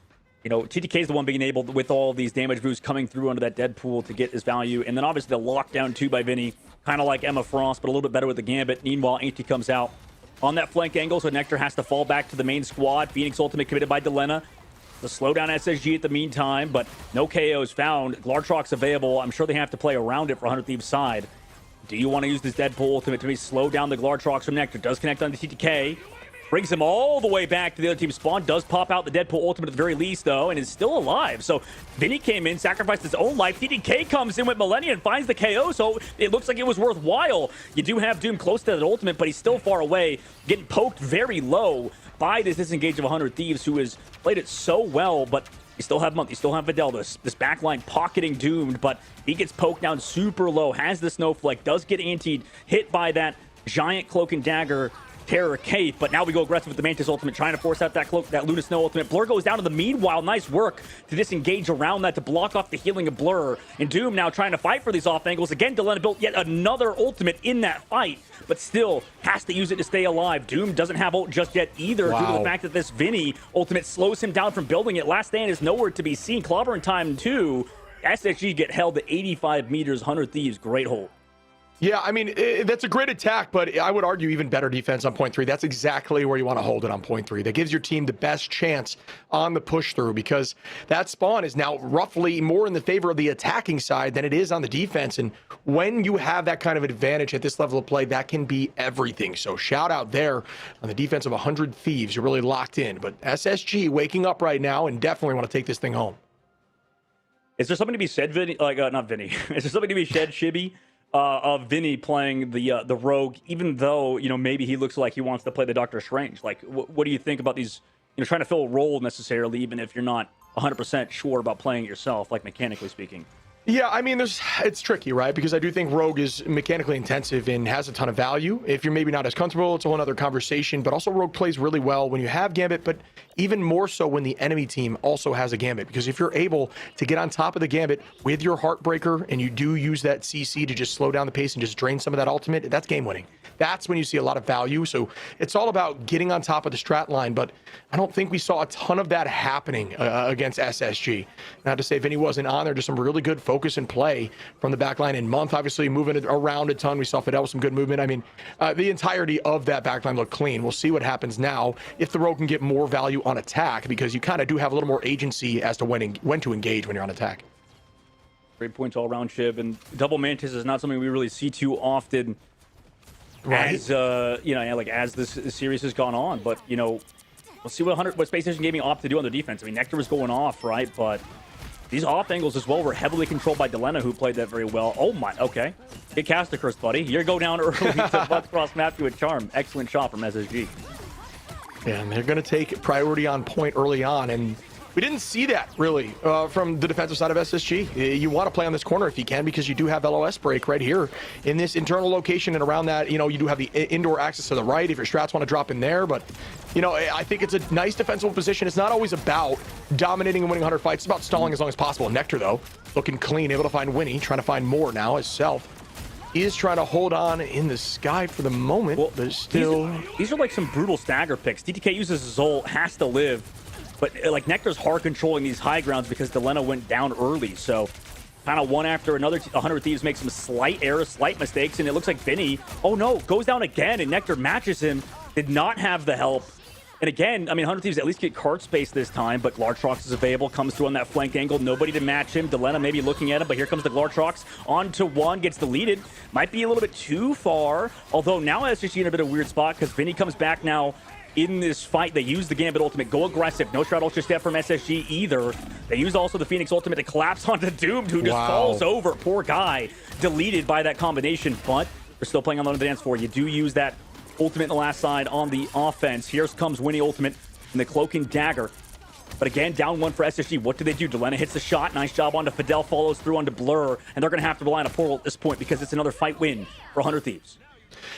TTK is the one being able, with all these damage boosts coming through under that Deadpool to get his value. And then obviously the lockdown too by Vinny, kind of like Emma Frost, but a little bit better with the Gambit. Meanwhile, Anti comes out on that flank angle, so Nectar has to fall back to the main squad. Phoenix ultimate committed by Delena to slow down SSG at the meantime, but no KOs found. Glartrox available. I'm sure they have to play around it for 100 Thieves side. Do you want to use this Deadpool ultimate to maybe slow down the Glartrox from Nectar? Does connect on the TTK. Brings him all the way back to the other team's spawn. Does pop out the Deadpool ultimate at the very least, though, and is still alive. So Vinny came in, sacrificed his own life. TTK comes in with Millennia and finds the KO, so it looks like it was worthwhile. You do have Doom close to that ultimate, but he's still far away, getting poked very low by this disengage of 100 Thieves, who has played it so well, but you still have Month, you still have Videl, this backline pocketing Doomed, but he gets poked down super low, has the Snowflake, does get antied, hit by that giant Cloak and Dagger Terror Cape, but now we go aggressive with the Mantis ultimate, trying to force out that Cloak, that Luna Snow ultimate. Blur goes down to the meanwhile. Nice work to disengage around that to block off the healing of Blur. And Doom now trying to fight for these off angles. Again, Delena built yet another ultimate in that fight, but still has to use it to stay alive. Doom doesn't have ult just yet either, due to the fact that this Vinny ultimate slows him down from building it. Last stand is nowhere to be seen. Clobbering time too. SSG get held to 85 meters. 100 Thieves, great hold. Yeah, I mean, that's a great attack, but I would argue even better defense on point 3. That's exactly where you want to hold it on point 3. That gives your team the best chance on the push through, because that spawn is now roughly more in the favor of the attacking side than it is on the defense. And when you have that kind of advantage at this level of play, that can be everything. So shout out there on the defense of 100 Thieves. You're really locked in. But SSG waking up right now and definitely want to take this thing home. Is there something to be said, Vinny? Like, not Vinny. Is there something to be said, Shibby, of Vinny playing the rogue, even though, maybe he looks like he wants to play the Doctor Strange? Like, what do you think about these, trying to fill a role necessarily, even if you're not 100% sure about playing it yourself, like mechanically speaking? Yeah, I mean, it's tricky, right? Because I do think Rogue is mechanically intensive and has a ton of value. If you're maybe not as comfortable, it's a whole other conversation. But also, Rogue plays really well when you have Gambit, but even more so when the enemy team also has a Gambit. Because if you're able to get on top of the Gambit with your Heartbreaker and you do use that CC to just slow down the pace and just drain some of that ultimate, that's game winning. That's when you see a lot of value. So it's all about getting on top of the strat line, but I don't think we saw a ton of that happening against SSG. Not to say Vinny wasn't on there, just some really good focus and play from the back line. And Month obviously moving it around a ton. We saw Fidel with some good movement. I mean, the entirety of that back line looked clean. We'll see what happens now if the Rogue can get more value on attack, because you kind of do have a little more agency as to when to engage when you're on attack. Great points all around, Shib. And double Mantis is not something we really see too often. Right. As as this series has gone on, but we'll see what Space Station Gaming opt to do on the defense. I mean, Nectar was going off, right? But these off angles as well were heavily controlled by Delena, who played that very well. Oh my, okay, good caster curse, buddy. You go down early to butts cross map you with charm. Excellent shot from SSG. Yeah, and they're going to take priority on point early on, and we didn't see that really from the defensive side of SSG. You want to play on this corner if you can, because you do have LOS break right here in this internal location, and around that, you do have the indoor access to the right if your strats want to drop in there. But, I think it's a nice defensible position. It's not always about dominating and winning 100 fights. It's about stalling as long as possible. Nectar, though, looking clean, able to find Winnie, trying to find more now as Self is trying to hold on in the sky for the moment. Well, there's still... These are like some brutal stagger picks. DTK uses his ult, has to live. But like Nectar's hard controlling these high grounds because Delena went down early. So kind of one after another, 100 Thieves make some slight errors, slight mistakes, and it looks like Vinny, oh no, goes down again, and Nectar matches him. Did not have the help. And again, I mean, 100 Thieves at least get card space this time, but Glartrox is available, comes through on that flank angle. Nobody to match him. Delena maybe looking at him, but here comes the Glartrox. On to one, gets deleted. Might be a little bit too far, although now SSG in a bit of a weird spot because Vinny comes back now in this fight. They use the Gambit ultimate, go aggressive. No Shroud Ultra Step from SSG either. They use also the Phoenix ultimate to collapse onto Doomed, who just falls over. Poor guy. Deleted by that combination, but we're still playing on the dance floor. You do use that ultimate in the last side on the offense. Here comes Winnie ultimate and the Cloak and Dagger. But again, down one for SSG. What do they do? Delena hits the shot. Nice job onto Fidel, follows through onto Blur, and they're going to have to rely on a portal at this point because it's another fight win for 100 Thieves.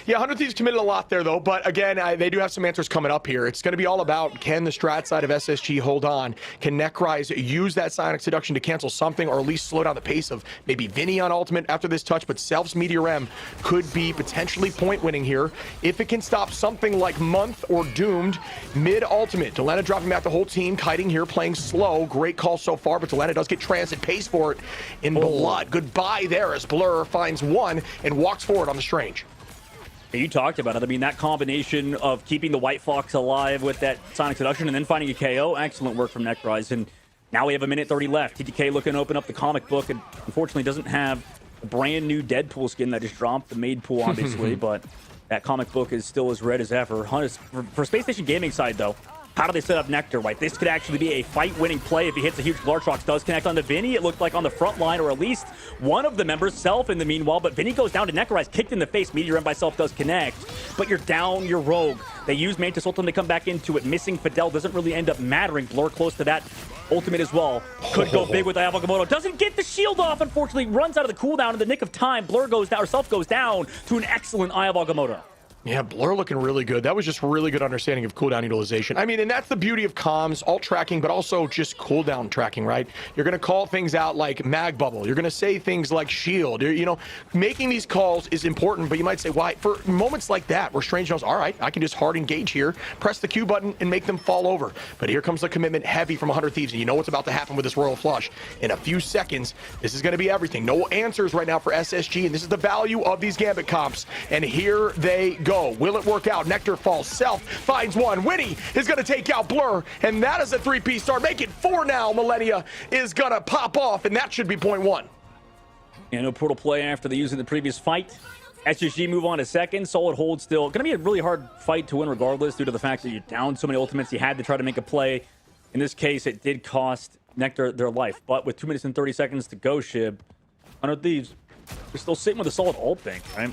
Yeah, 100 Thieves committed a lot there, though. But again, they do have some answers coming up here. It's going to be all about, can the strat side of SSG hold on? Can Necryze use that Sonic Seduction to cancel something, or at least slow down the pace of maybe Vinny on ultimate after this touch? But Self's Meteor M could be potentially point winning here if it can stop something like Month or Doomed mid-ultimate. Delena dropping back the whole team, kiting here, playing slow. Great call so far, but Delena does get transit pace for it in blood. Goodbye there as Blur finds one and walks forward on the Strange. You talked about it. I mean, that combination of keeping the White Fox alive with that Sonic Seduction and then finding a KO, excellent work from Necryze. And now we have a minute 30 left. TTK looking to open up the comic book, and unfortunately doesn't have a brand new Deadpool skin that just dropped, the maid pool, obviously, but that comic book is still as red as ever. For Space Station Gaming side, though, how do they set up Nectar? Right, this could actually be a fight-winning play if he hits a huge Glartrox. Does connect onto Vinny. It looked like on the front line, or at least one of the members, Self in the meanwhile, but Vinny goes down to Necryze, kicked in the face. Meteor M by Self does connect, but you're down your Rogue. They use Mantis Ultimate to come back into it. Missing Fidel doesn't really end up mattering. Blur close to that ultimate as well. Could go big with Ayabagamoto. Doesn't get the shield off, unfortunately. Runs out of the cooldown in the nick of time. Blur goes down, or Self goes down to an excellent Ayabagamoto. Yeah, Blur looking really good. That was just really good understanding of cooldown utilization. I mean, and that's the beauty of comms, alt tracking, but also just cooldown tracking, right? You're going to call things out like mag bubble. You're going to say things like shield. Making these calls is important, but you might say, why? For moments like that where Strange knows, all right, I can just hard engage here, press the Q button, and make them fall over. But here comes the commitment heavy from 100 Thieves, and you know what's about to happen with this Royal Flush. In a few seconds, this is going to be everything. No answers right now for SSG, and this is the value of these Gambit comps. And here they go. Will it work out? Nectar falls. Self finds one. Winnie is going to take out Blur, and that is a 3-piece start. Make it 4 now. Millennia is going to pop off, and that should be point 1. Yeah, no portal play after the use in the previous fight. SSG move on to second. Solid hold still. Going to be a really hard fight to win regardless due to the fact that you're down so many ultimates. You had to try to make a play. In this case, it did cost Nectar their life. But with 2 minutes and 30 seconds to go, Shib, 100 Thieves, they're still sitting with a solid ult bank, right?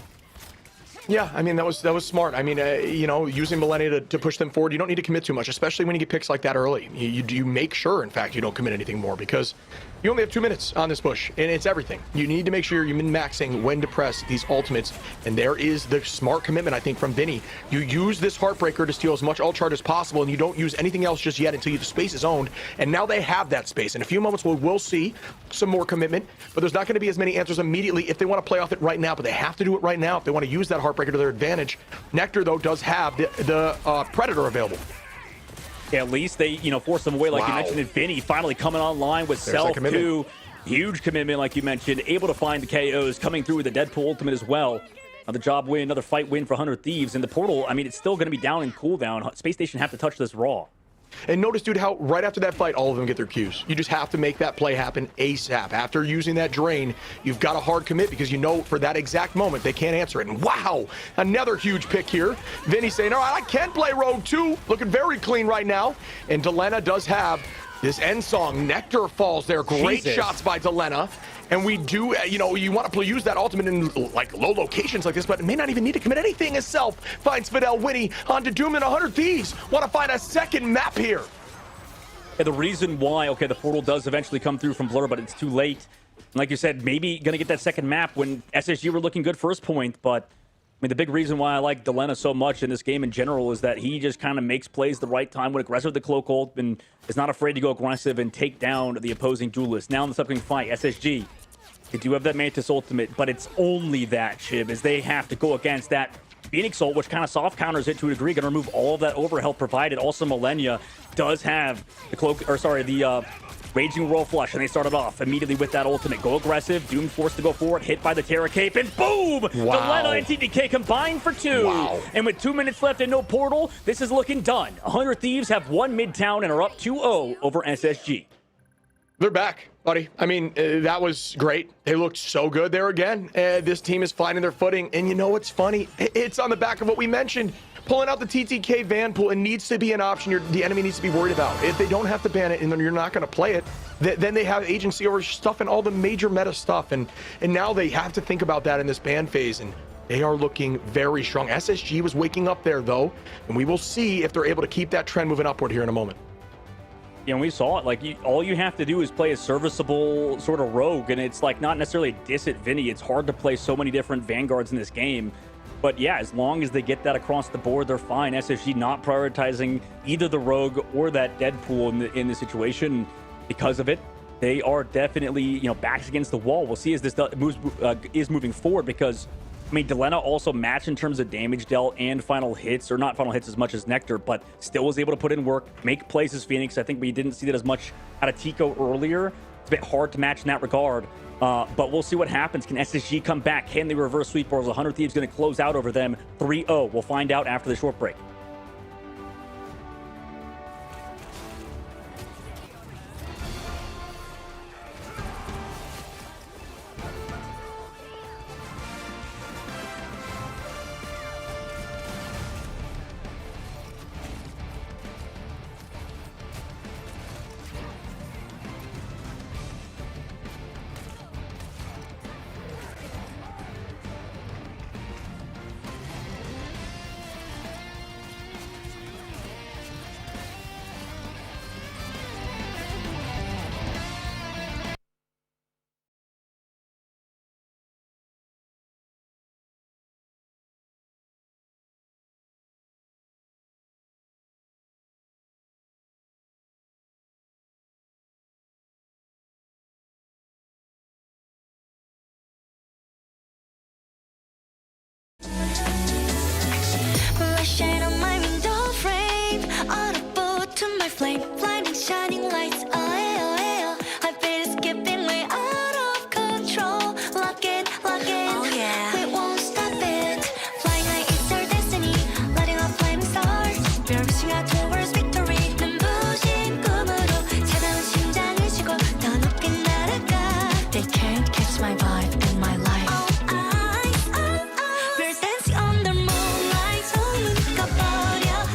Yeah, I mean, that was smart. I mean, you know, using Millennia to push them forward, you don't need to commit too much, especially when you get picks like that early. You make sure, in fact, you don't commit anything more because you only have 2 minutes on this push, and it's everything. You need to make sure you're min-maxing when to press these ultimates, and there is the smart commitment, I think, from Vinny. You use this Heartbreaker to steal as much ult chart as possible, and you don't use anything else just yet until the space is owned, and now they have that space. In a few moments, we'll see some more commitment, but there's not going to be as many answers immediately if they want to play off it right now, but they have to do it right now if they want to use that Heartbreaker to their advantage. Nectar, though, does have the Predator available. Yeah, at least they, force them away, like you mentioned. And Vinny finally coming online with Self, too. Huge commitment, like you mentioned. Able to find the KOs, coming through with the Deadpool ultimate as well. Another job win, another fight win for 100 Thieves. And the portal, I mean, it's still going to be down in cooldown. Space Station have to touch this raw. And notice, dude, how right after that fight, all of them get their Qs. You just have to make that play happen ASAP. After using that drain, you've got a hard commit because you know for that exact moment they can't answer it. And wow, another huge pick here. Vinny saying, all right, I can play Rogue too. Looking very clean right now. And Delena does have this end song. Nectar falls there. Great shots by Delena. And we do, you want to use that ultimate in like low locations like this, but it may not even need to commit anything as Self finds Fidel Winnie onto Doom and 100 Thieves. Want to find a second map here. And the reason why, okay, the portal does eventually come through from Blur, but it's too late. And like you said, maybe going to get that second map when SSG were looking good first point, but I mean, the big reason why I like Delena so much in this game in general is that he just kind of makes plays the right time when aggressive with the cloak ult and is not afraid to go aggressive and take down the opposing duelist. Now in this upcoming fight, SSG, they do have that Mantis ultimate, but it's only that, Shib, as they have to go against that Phoenix ult, which kind of soft counters it to a degree, going to remove all of that overhealth provided. Also, Millennia does have the cloak, or sorry, the Raging Royal Flush, and they started off immediately with that ultimate. Go aggressive, Doom forced to go forward, hit by the Terra Cape, and boom! Wow. Delena and TDK combined for 2. Wow. And with 2 minutes left and no portal, this is looking done. 100 Thieves have won Midtown and are up 2-0 over SSG. They're back, buddy. I mean, that was great. They looked so good there again. This team is finding their footing. And you know what's funny? It's on the back of what we mentioned. Pulling out the TTK van pool, it needs to be an option the enemy needs to be worried about. If they don't have to ban it and then you're not going to play it, then they have agency over stuff and all the major meta stuff. And now they have to think about that in this ban phase. And they are looking very strong. SSG was waking up there, though. And we will see if they're able to keep that trend moving upward here in a moment. Yeah, and we saw it. Like, all you have to do is play a serviceable sort of rogue, and it's like not necessarily a diss at Vinny. It's hard to play so many different vanguards in this game. But yeah, as long as they get that across the board, they're fine. SSG not prioritizing either the rogue or that Deadpool in the situation. Because of it, they are definitely, backs against the wall. We'll see as this is moving forward because, I mean, Delena also matched in terms of damage dealt and final hits, or not final hits as much as Nectar, but still was able to put in work, make plays as Phoenix. I think we didn't see that as much out of Tico earlier. It's a bit hard to match in that regard, but we'll see what happens. Can SSG come back? Can they reverse sweep, or is 100 Thieves going to close out over them 3-0? We'll find out after the short break. Shine on my window frame, audible to my flame, blinding shining lights. I feel it's skipping way out of control. Lock in, oh yeah. We won't stop it. Flying high is our destiny, lighting up flaming stars. We're reaching out towards victory. 눈부신 꿈으로 차가운 심장을 쉬고 더 높게 날아가. They can't catch my vibe and my life. We're dancing on the moonlight.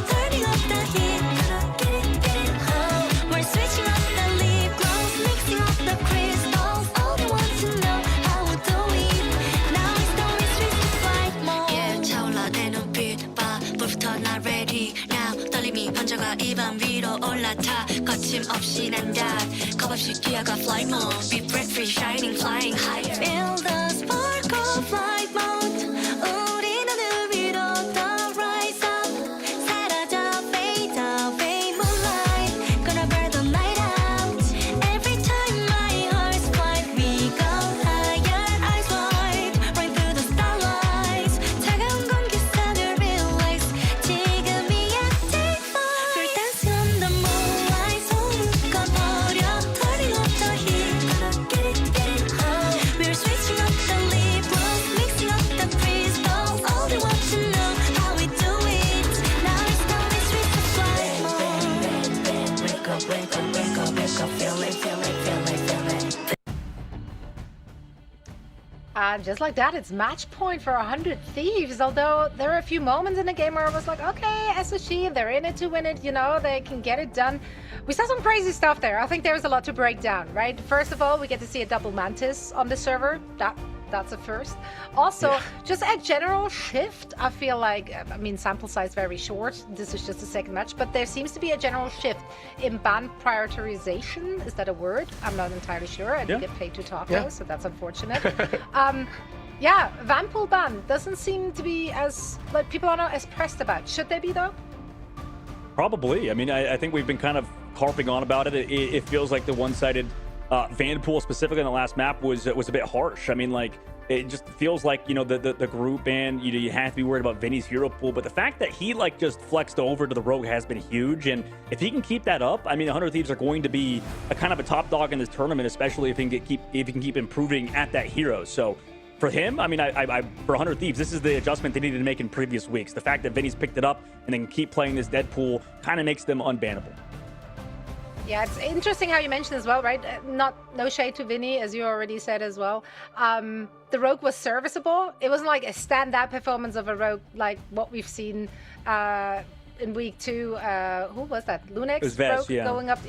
Turning up the heat. We're switching up the leaf glow. 거침없이 난다 겁없이 뛰어가 fly mode be breath free shining flying higher feel the spark of light mode 우리 눈을 위로 더 rise up 사라져 fade away moonlight gonna burn the night out every time my heart's flight we go higher eyes wide right through the starlights 차가운 공기선을 realize 지금이야 take flight we're dancing on the moonlight 손 묶어버려 turning up the heat gonna get it high we're switching up the lead rules mixing up the crystals all they want to know how we do it now it's time to switch to flight mode wake up wake up wake up wake up feel it feel it feel it feel it And just like that, it's match point for 100 Thieves. Although there are a few moments in the game where I was like, okay, SSG, they're in it to win it, you know, they can get it done. We saw some crazy stuff there. I think there's a lot to break down, right? First of all, we get to see a double Mantis on the server. That's a first. Also, just a general shift. I feel like, I mean, sample size very short. This is just the second match, but there seems to be a general shift in ban prioritization. Is that a word? I'm not entirely sure. I do get paid to talk though, so that's unfortunate. Yeah, Vanpool ban doesn't seem to be as, like, people are not as pressed about. Should they be though? Probably. I mean, I think we've been kind of harping on about it. It feels like the one-sided Vanpool specifically in the last map was a bit harsh. I mean, like, it just feels like, you know, the group ban, you have to be worried about Vinny's hero pool, but the fact that he like just flexed over to the rogue has been huge, and if he can keep that up, I mean, 100 Thieves are going to be a kind of a top dog in this tournament, especially if he can keep improving at that hero. So for him, I mean, for 100 Thieves, this is the adjustment they needed to make in previous weeks. The fact that Vinny's picked it up and then keep playing this Deadpool kind of makes them unbannable. Yeah, it's interesting how you mentioned as well, right? No shade to Vinny, as you already said as well. The rogue was serviceable. It wasn't like a standout performance of a rogue like what we've seen in week 2. Who was that? Lunex? It was Vesh, yeah. Going up,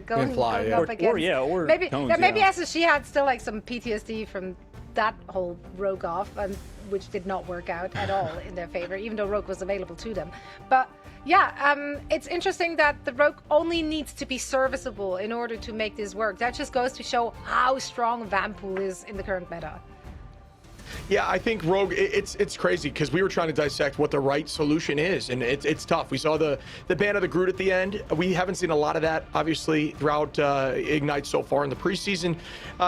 going up against. Or maybe Tones, maybe SSG had still like some PTSD from that whole rogue off, and which did not work out at all in their favor, even though rogue was available to them. But yeah, it's interesting that the rogue only needs to be serviceable in order to make this work. That just goes to show how strong Vanpool is in the current meta. Yeah, I think Rogue, it's crazy because we were trying to dissect what the right solution is, and it's tough. We saw the ban of the Groot at the end. We haven't seen a lot of that, obviously, throughout Ignite so far in the preseason.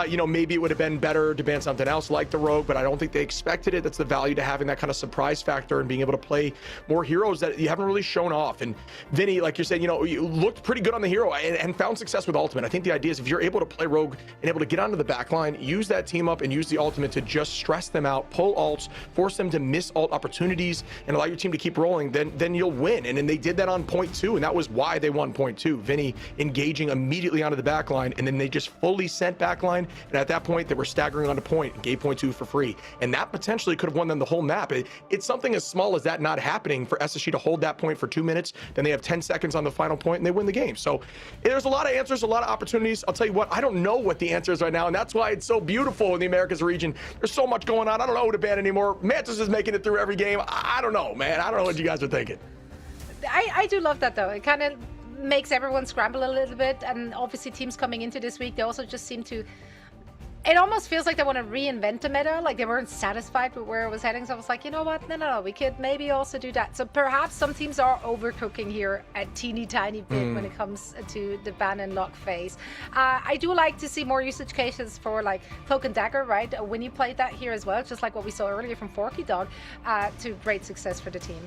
You know, maybe it would have been better to ban something else like the Rogue, but I don't think they expected it. That's the value to having that kind of surprise factor and being able to play more heroes that you haven't really shown off. And Vinny, like you're saying, you know, you looked pretty good on the hero and found success with Ultimate. I think the idea is if you're able to play Rogue and able to get onto the back line, use that team up and use the Ultimate to just stress them out, pull ults, force them to miss ult opportunities, and allow your team to keep rolling, then you'll win. And then they did that on point 2, and that was why they won point 2. Vinny engaging immediately onto the back line, and then they just fully sent back line, and at that point, they were staggering onto point and gave point 2 for free. And that potentially could have won them the whole map. It's something as small as that not happening for SSG to hold that point for 2 minutes, then they have 10 seconds on the final point, and they win the game. So there's a lot of answers, a lot of opportunities. I'll tell you what, I don't know what the answer is right now, and that's why it's so beautiful in the Americas region. There's so much going on. I don't know who to ban anymore. Mantis is making it through every game. I don't know, man. I don't know what you guys are thinking. I do love that though. It kind of makes everyone scramble a little bit, and obviously teams coming into this week, they also just seem to, it almost feels like they want to reinvent the meta, like they weren't satisfied with where it was heading. So I was like, you know what, no, we could maybe also do that. So perhaps some teams are overcooking here a teeny tiny bit when it comes to the ban and lock phase. I do like to see more usage cases for like Cloak and Dagger, right? When you played that here as well, just like what we saw earlier from Forky Dog, to great success for the team.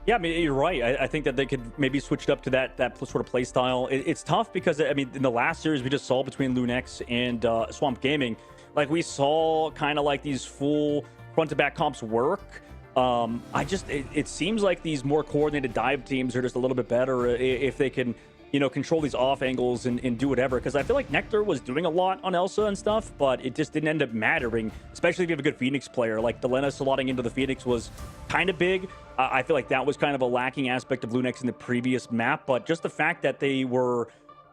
Yeah, I mean, you're right. I think that they could maybe switch it up to that sort of play style. It's tough because, I mean, in the last series we just saw between Lunex and Swamp Gaming, like we saw kind of like these full front to back comps work. It seems like these more coordinated dive teams are just a little bit better if they can, you know, control these off angles and do whatever. Because I feel like Nectar was doing a lot on Elsa and stuff, but it just didn't end up mattering, especially if you have a good Phoenix player. Like Delena slotting into the Phoenix was kind of big. I feel like that was kind of a lacking aspect of Lunex in the previous map, but just the fact that they were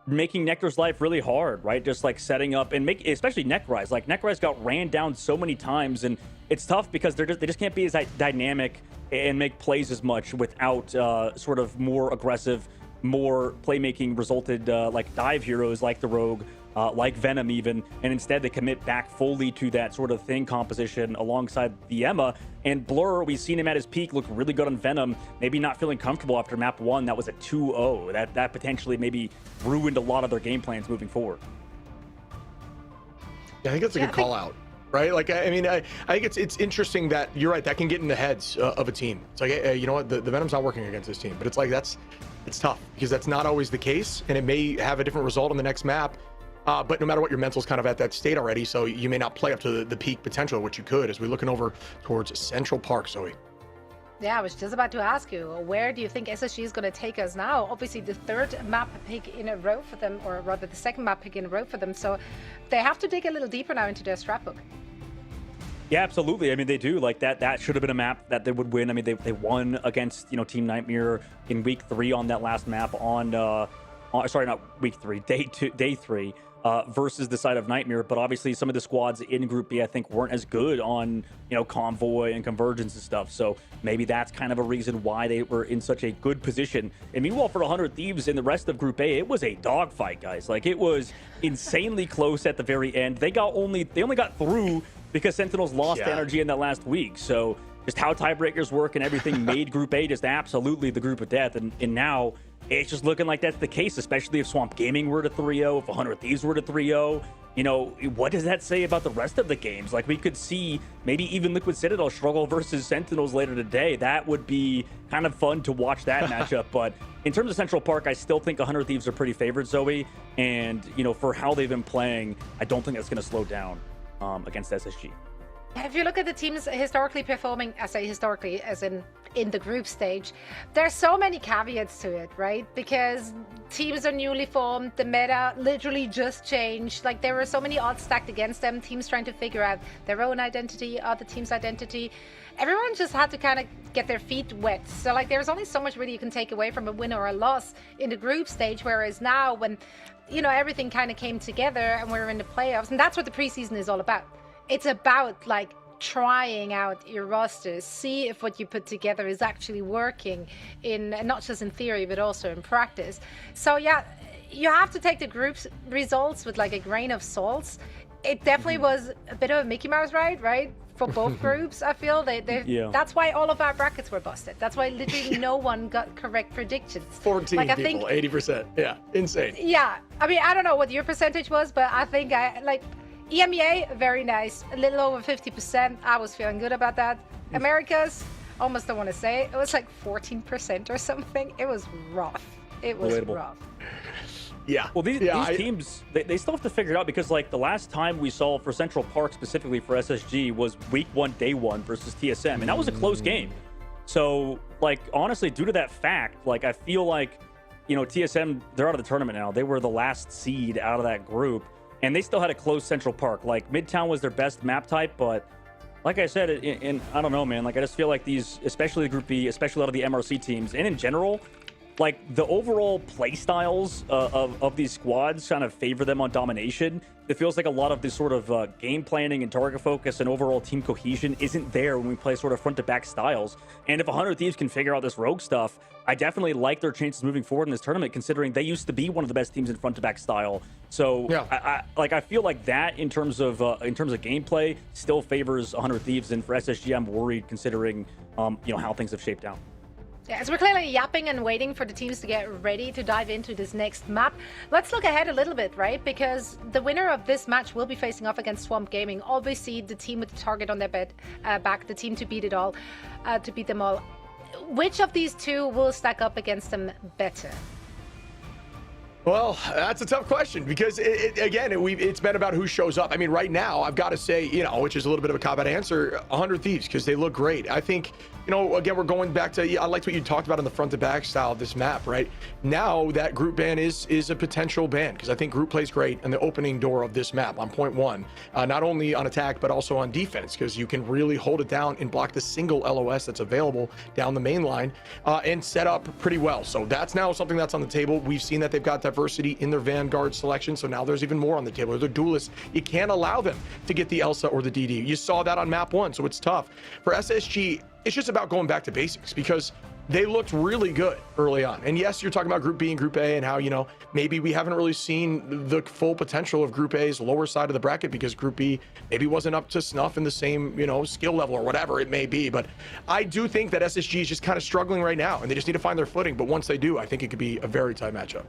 making Nectar's life really hard, right? Just like setting up and especially Necrise. Like Necrise got ran down so many times, and it's tough because they just can't be as dynamic and make plays as much without sort of more aggressive more playmaking resulted like dive heroes like the Rogue, like Venom even, and instead they commit back fully to that sort of thing composition alongside the Emma. And Blur, we've seen him at his peak look really good on Venom, maybe not feeling comfortable after map 1. That was a 2-0. That potentially maybe ruined a lot of their game plans moving forward. Yeah, I think that's a good call out, right? Like, I mean, I think it's interesting that you're right. That can get in the heads of a team. It's like, hey, you know what? The Venom's not working against this team, but it's like it's tough because that's not always the case, and it may have a different result on the next map. But no matter what, your mental's kind of at that state already, so you may not play up to the peak potential, which you could, as we're looking over towards Central Park, Zoe. Yeah, I was just about to ask you, where do you think SSG is going to take us now? Obviously, the third map pick in a row for them, or rather the second map pick in a row for them, so they have to dig a little deeper now into their strat book. Yeah, absolutely. I mean, they do. Like, that should have been a map that they would win. I mean, they won against, Team Nightmare in week 3 on that last map sorry, not week 3, day 3. Versus the side of Nightmare, but obviously some of the squads in Group B I think weren't as good on Convoy and Convergence and stuff, so maybe that's kind of a reason why they were in such a good position. And meanwhile, for 100 Thieves in the rest of Group A, it was a dogfight, guys. Like, it was insanely close at the very end. They only got through because Sentinels lost energy in that last week. So just how tiebreakers work and everything made Group A just absolutely the group of death, and now it's just looking like that's the case, especially if Swamp Gaming were to 3-0, if 100 Thieves were to 3-0. What does that say about the rest of the games? Like, we could see maybe even Liquid Citadel struggle versus Sentinels later today. That would be kind of fun to watch that matchup. But in terms of Central Park, I still think 100 Thieves are pretty favored, Zoe. And, for how they've been playing, I don't think that's going to slow down against SSG. If you look at the teams historically performing, I say historically as in the group stage, there's so many caveats to it, right? Because teams are newly formed, the meta literally just changed. Like, there were so many odds stacked against them, teams trying to figure out their own identity, other teams' identity. Everyone just had to kind of get their feet wet. So, like, there's only so much really you can take away from a win or a loss in the group stage, whereas now when, everything kind of came together and we're in the playoffs, and that's what the preseason is all about. It's about, like, trying out your rosters, see if what you put together is actually working in not just in theory but also in practice. So yeah, you have to take the group's results with like a grain of salt. It definitely was a bit of a Mickey Mouse ride, right? For both groups, I feel that's why all of our brackets were busted. That's why literally no one got correct predictions. 14 like, people, 80%. Yeah, insane. Yeah, I mean, I don't know what your percentage was, but I think EMEA, very nice. A little over 50%. I was feeling good about that. Americas, almost don't want to say it. It was like 14% or something. It was rough. It was rough. Yeah. Well, these teams, they still have to figure it out because, like, the last time we saw for Central Park, specifically for SSG, was week 1, day 1 versus TSM. And that was a close game. So, like, honestly, due to that fact, like, I feel like, TSM, they're out of the tournament now. They were the last seed out of that group. And they still had a close Central Park. Like, Midtown was their best map type, but like I said, and I don't know, man. Like, I just feel like these, especially the Group B, especially a lot of the MRC teams, and in general, like, the overall play styles of these squads kind of favor them on domination. It feels like a lot of this sort of game planning and target focus and overall team cohesion isn't there when we play sort of front-to-back styles. And if 100 Thieves can figure out this rogue stuff, I definitely like their chances moving forward in this tournament, considering they used to be one of the best teams in front-to-back style. So, yeah. I feel like that in terms of gameplay still favors 100 Thieves, and for SSG, I'm worried considering how things have shaped out. Yeah, as we're clearly yapping and waiting for the teams to get ready to dive into this next map, let's look ahead a little bit, right? Because the winner of this match will be facing off against Swamp Gaming. Obviously, the team with the target on their back, the team to beat it all, to beat them all. Which of these two will stack up against them better? Well, that's a tough question because, it's been about who shows up. I mean, right now, I've got to say, which is a little bit of a cop-out answer, 100 Thieves, because they look great. I think, again, we're going back to, I liked what you talked about in the front-to-back style of this map, right? Now, that group ban is a potential ban, because I think group plays great in the opening door of this map on point 1, not only on attack, but also on defense, because you can really hold it down and block the single LOS that's available down the main line and set up pretty well. So that's now something that's on the table. We've seen that they've got diversity in their Vanguard selection, so now there's even more on the table. They're duelists. You can't allow them to get the Elsa or the DD. You saw that on map 1, so it's tough. For SSG, it's just about going back to basics, because they looked really good early on. And yes, you're talking about Group B and Group A and how, maybe we haven't really seen the full potential of Group A's lower side of the bracket because Group B maybe wasn't up to snuff in the same, skill level or whatever it may be. But I do think that SSG is just kind of struggling right now and they just need to find their footing. But once they do, I think it could be a very tight matchup.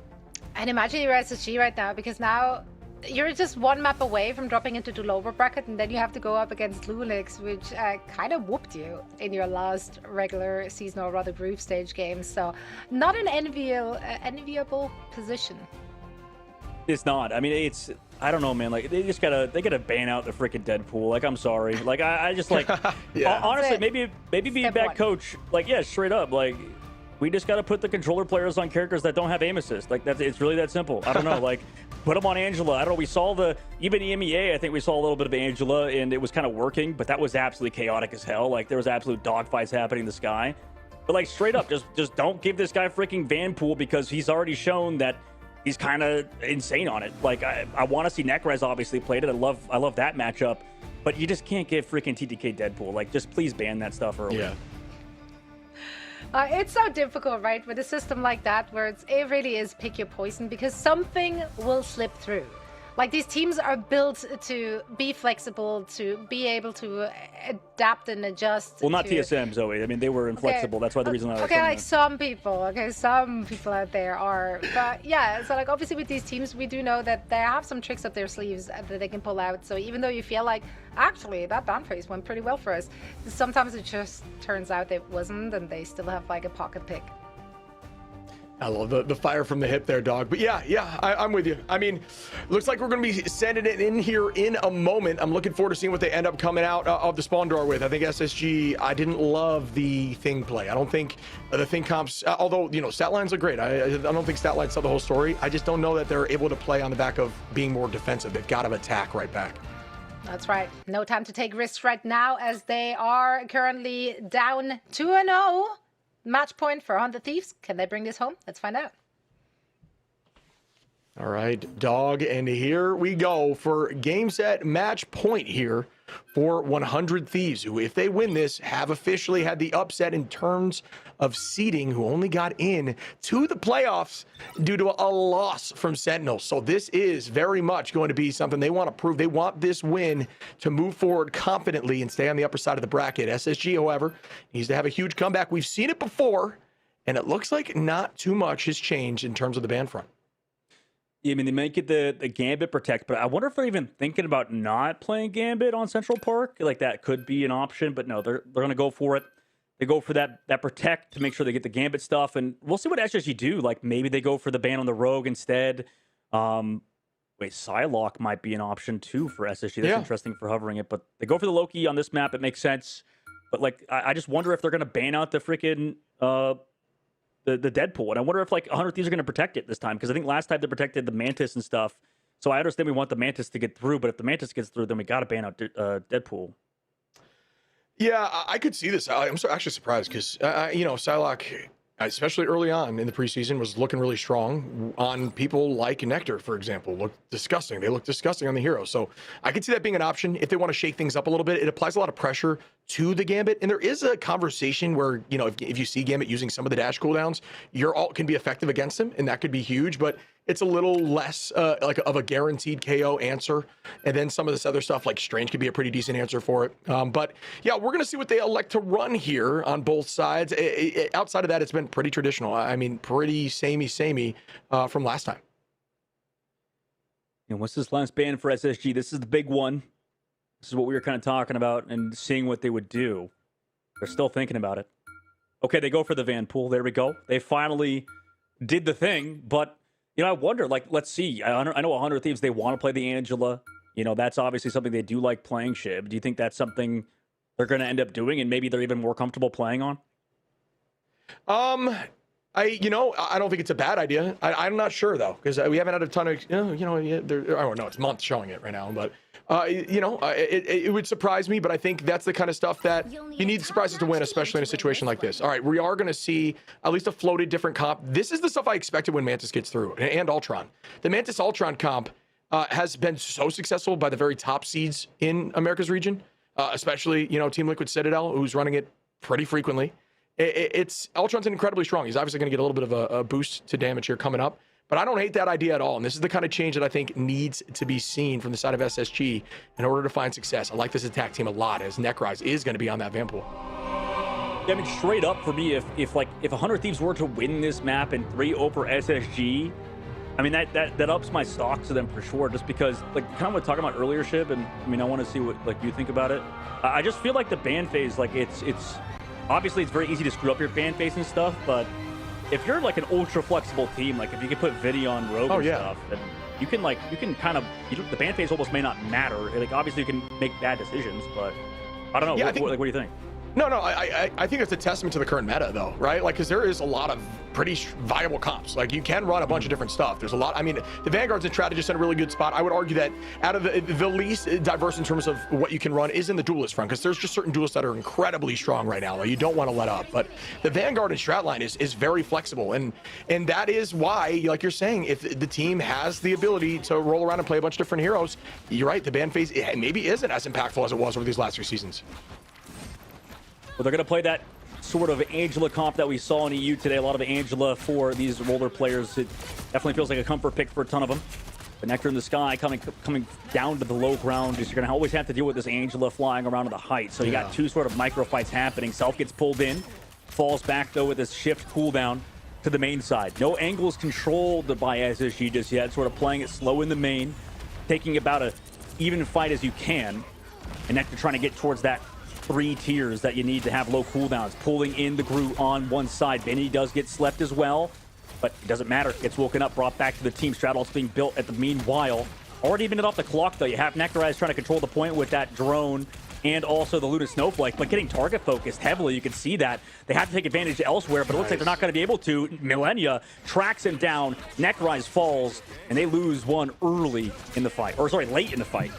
And imagine you're SSG right now, because now you're just one map away from dropping into the lower bracket, and then you have to go up against Lunix, which kind of whooped you in your last regular season, or rather group stage game. So not an enviable position. It's not. I mean, I don't know, man. Like, they gotta ban out the freaking Deadpool. Like, I'm sorry. Like, I just like, Yeah. honestly, maybe be a Step bad one. coach. Like, yeah, straight up. Like, we just gotta put the controller players on characters that don't have aim assist. Like, it's really that simple. I don't know. Like, put them on Angela. I don't know. We saw even EMEA, I think we saw a little bit of Angela, and it was kind of working, but that was absolutely chaotic as hell. Like, there was absolute dogfights happening in the sky. But like, straight up, just don't give this guy freaking Vanpool, because he's already shown that he's kind of insane on it. Like, I want to see Necrez obviously played it. I love that matchup, but you just can't give freaking TTK Deadpool. Like, just please ban that stuff early. Yeah. It's so difficult, right, with a system like that, where it really is pick your poison, because something will slip through. Like, these teams are built to be flexible, to be able to adapt and adjust. Well, not to... TSM, Zoe. I mean, they were inflexible. That's why the reason I was Okay, saying like that. some people. Okay, some people out there are. But yeah, so like obviously with these teams, we do know that they have some tricks up their sleeves that they can pull out. So even though you feel like, actually, that ban phase went pretty well for us, sometimes it just turns out it wasn't, and they still have like a pocket pick. I love the fire from the hip there, dog. But yeah, I'm with you. I mean, looks like we're going to be sending it in here in a moment. I'm looking forward to seeing what they end up coming out of the spawn door with. I think SSG, I didn't love the thing play. I don't think the thing comps, although, stat lines look great. I don't think stat lines tell the whole story. I just don't know that they're able to play on the back of being more defensive. They've got to attack right back. That's right. No time to take risks right now, as they are currently down 2-0. Match point for 100 Thieves. Can they bring this home? Let's find out. All right, dog, and here we go for game set match point here for 100 Thieves, who, if they win this, have officially had the upset in terms of seeding, who only got in to the playoffs due to a loss from Sentinels. So this is very much going to be something they want to prove. They want this win to move forward confidently and stay on the upper side of the bracket. SSG, however, needs to have a huge comeback. We've seen it before, and it looks like not too much has changed in terms of the ban front. Yeah, I mean, they might get the Gambit Protect, but I wonder if they're even thinking about not playing Gambit on Central Park. Like, that could be an option, but no, they're going to go for it. They go for that Protect to make sure they get the Gambit stuff, and we'll see what SSG do. Like, maybe they go for the ban on the Rogue instead. Wait, Psylocke might be an option too for SSG. That's interesting for hovering it, but they go for the Loki on this map. It makes sense. But like, I just wonder if they're going to ban out the freaking the Deadpool, and I wonder if like 100 Thieves are going to protect it this time, because I think last time they protected the Mantis and stuff. So I understand we want the Mantis to get through, but if the Mantis gets through, then we got to ban out Deadpool. Yeah, I could see this. I'm actually surprised because, Psylocke, especially early on in the preseason, was looking really strong on people like Nectar, for example. Looked disgusting. They looked disgusting on the hero. So I could see that being an option if they want to shake things up a little bit. It applies a lot of pressure to the Gambit. And there is a conversation where, if you see Gambit using some of the dash cooldowns, your ult can be effective against him, and that could be huge. But it's a little less like of a guaranteed KO answer. And then some of this other stuff like Strange could be a pretty decent answer for it. But yeah, we're going to see what they elect to run here on both sides. Outside of that, it's been pretty traditional. I mean, pretty samey from last time. And what's this last ban for SSG? This is the big one. This is what we were kind of talking about and seeing what they would do. They're still thinking about it. Okay, they go for the Vanpool. There we go. They finally did the thing, but I wonder, like, let's see. I know 100 Thieves, they want to play the Angela. That's obviously something they do like playing, Shib. Do you think that's something they're going to end up doing and maybe they're even more comfortable playing on? I don't think it's a bad idea. I'm not sure, though, because we haven't had a ton of, I don't know, it's months showing it right now, but, it would surprise me, but I think that's the kind of stuff that you need surprises to win, especially in a situation like this. All right, we are going to see at least a floated different comp. This is the stuff I expected when Mantis gets through, and Ultron. The Mantis Ultron comp has been so successful by the very top seeds in America's region, especially, Team Liquid Citadel, who's running it pretty frequently. it's Ultron's incredibly strong. He's obviously going to get a little bit of a boost to damage here coming up. But I don't hate that idea at all. And this is the kind of change that I think needs to be seen from the side of SSG in order to find success. I like this attack team a lot, as Necrise is going to be on that Vanpool. Yeah, I mean, straight up for me, if 100 Thieves were to win this map in 3 over SSG, I mean, that ups my stock to them for sure, just because, like, kind of what talking about earlier, Shib, and I mean, I want to see what, like, you think about it. I just feel like the ban phase, like, it's obviously it's very easy to screw up your ban phase and stuff, but if you're like an ultra flexible team, like if you can put Vinny on Rogue and stuff, then you can kind of, the ban phase almost may not matter. Like, obviously you can make bad decisions, but I don't know. Yeah, what do you think? No, I think it's a testament to the current meta, though, right? Like, because there is a lot of pretty viable comps. Like, you can run a bunch of different stuff. There's a lot. I mean, the Vanguard's and Strategist in a really good spot. I would argue that out of the least diverse in terms of what you can run is in the Duelist front, because there's just certain Duelists that are incredibly strong right now that you don't want to let up. But the Vanguard and Strat line is very flexible, and that is why, like you're saying, if the team has the ability to roll around and play a bunch of different heroes, you're right, the ban phase maybe isn't as impactful as it was over these last 3 seasons. Well, they're going to play that sort of Angela comp that we saw in EU today. A lot of Angela for these roller players. It definitely feels like a comfort pick for a ton of them. The Nectar in the Sky coming down to the low ground. You're going to always have to deal with this Angela flying around to the height. So you got 2 sort of micro fights happening. Self gets pulled in, falls back though with this shift cooldown to the main side. No angles controlled by SSG just yet. Sort of playing it slow in the main, taking about a even fight as you can. And Nectar trying to get towards that 3 tiers that you need to have low cooldowns. Pulling in the Groot on one side. Benny does get slept as well, but it doesn't matter. Gets woken up, brought back to the team. Straddle's being built at the meanwhile. Already minute off the clock, though. You have Nectarize trying to control the point with that drone and also the Luna Snowflake, but getting target focused heavily. You can see that. They have to take advantage elsewhere, but it looks like they're not going to be able to. Millennia tracks him down. Nectarize falls, and they lose one early in the fight. Or, sorry, late in the fight.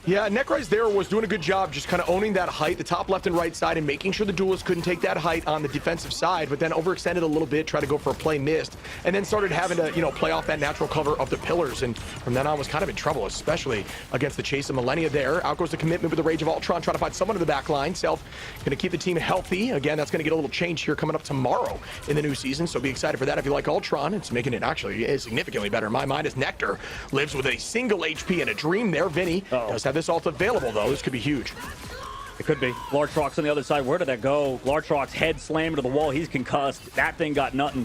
Yeah, Necrise there was doing a good job just kind of owning that height, the top left and right side, and making sure the Duelists couldn't take that height on the defensive side, but then overextended a little bit, tried to go for a play missed, and then started having to, play off that natural cover of the pillars, and from then on was kind of in trouble, especially against the chase of Millennia there. Out goes the commitment with the Rage of Ultron, trying to find someone in the back line. Self going to keep the team healthy. Again, that's going to get a little change here coming up tomorrow in the new season, so be excited for that if you like Ultron. It's making it actually significantly better in my mind, as Nectar lives with a single HP and a dream there. Vinny does have this ult available, though. This could be huge. It could be. Lartrox on the other side. Where did that go? Lartrox head slammed to the wall. He's concussed. That thing got nothing.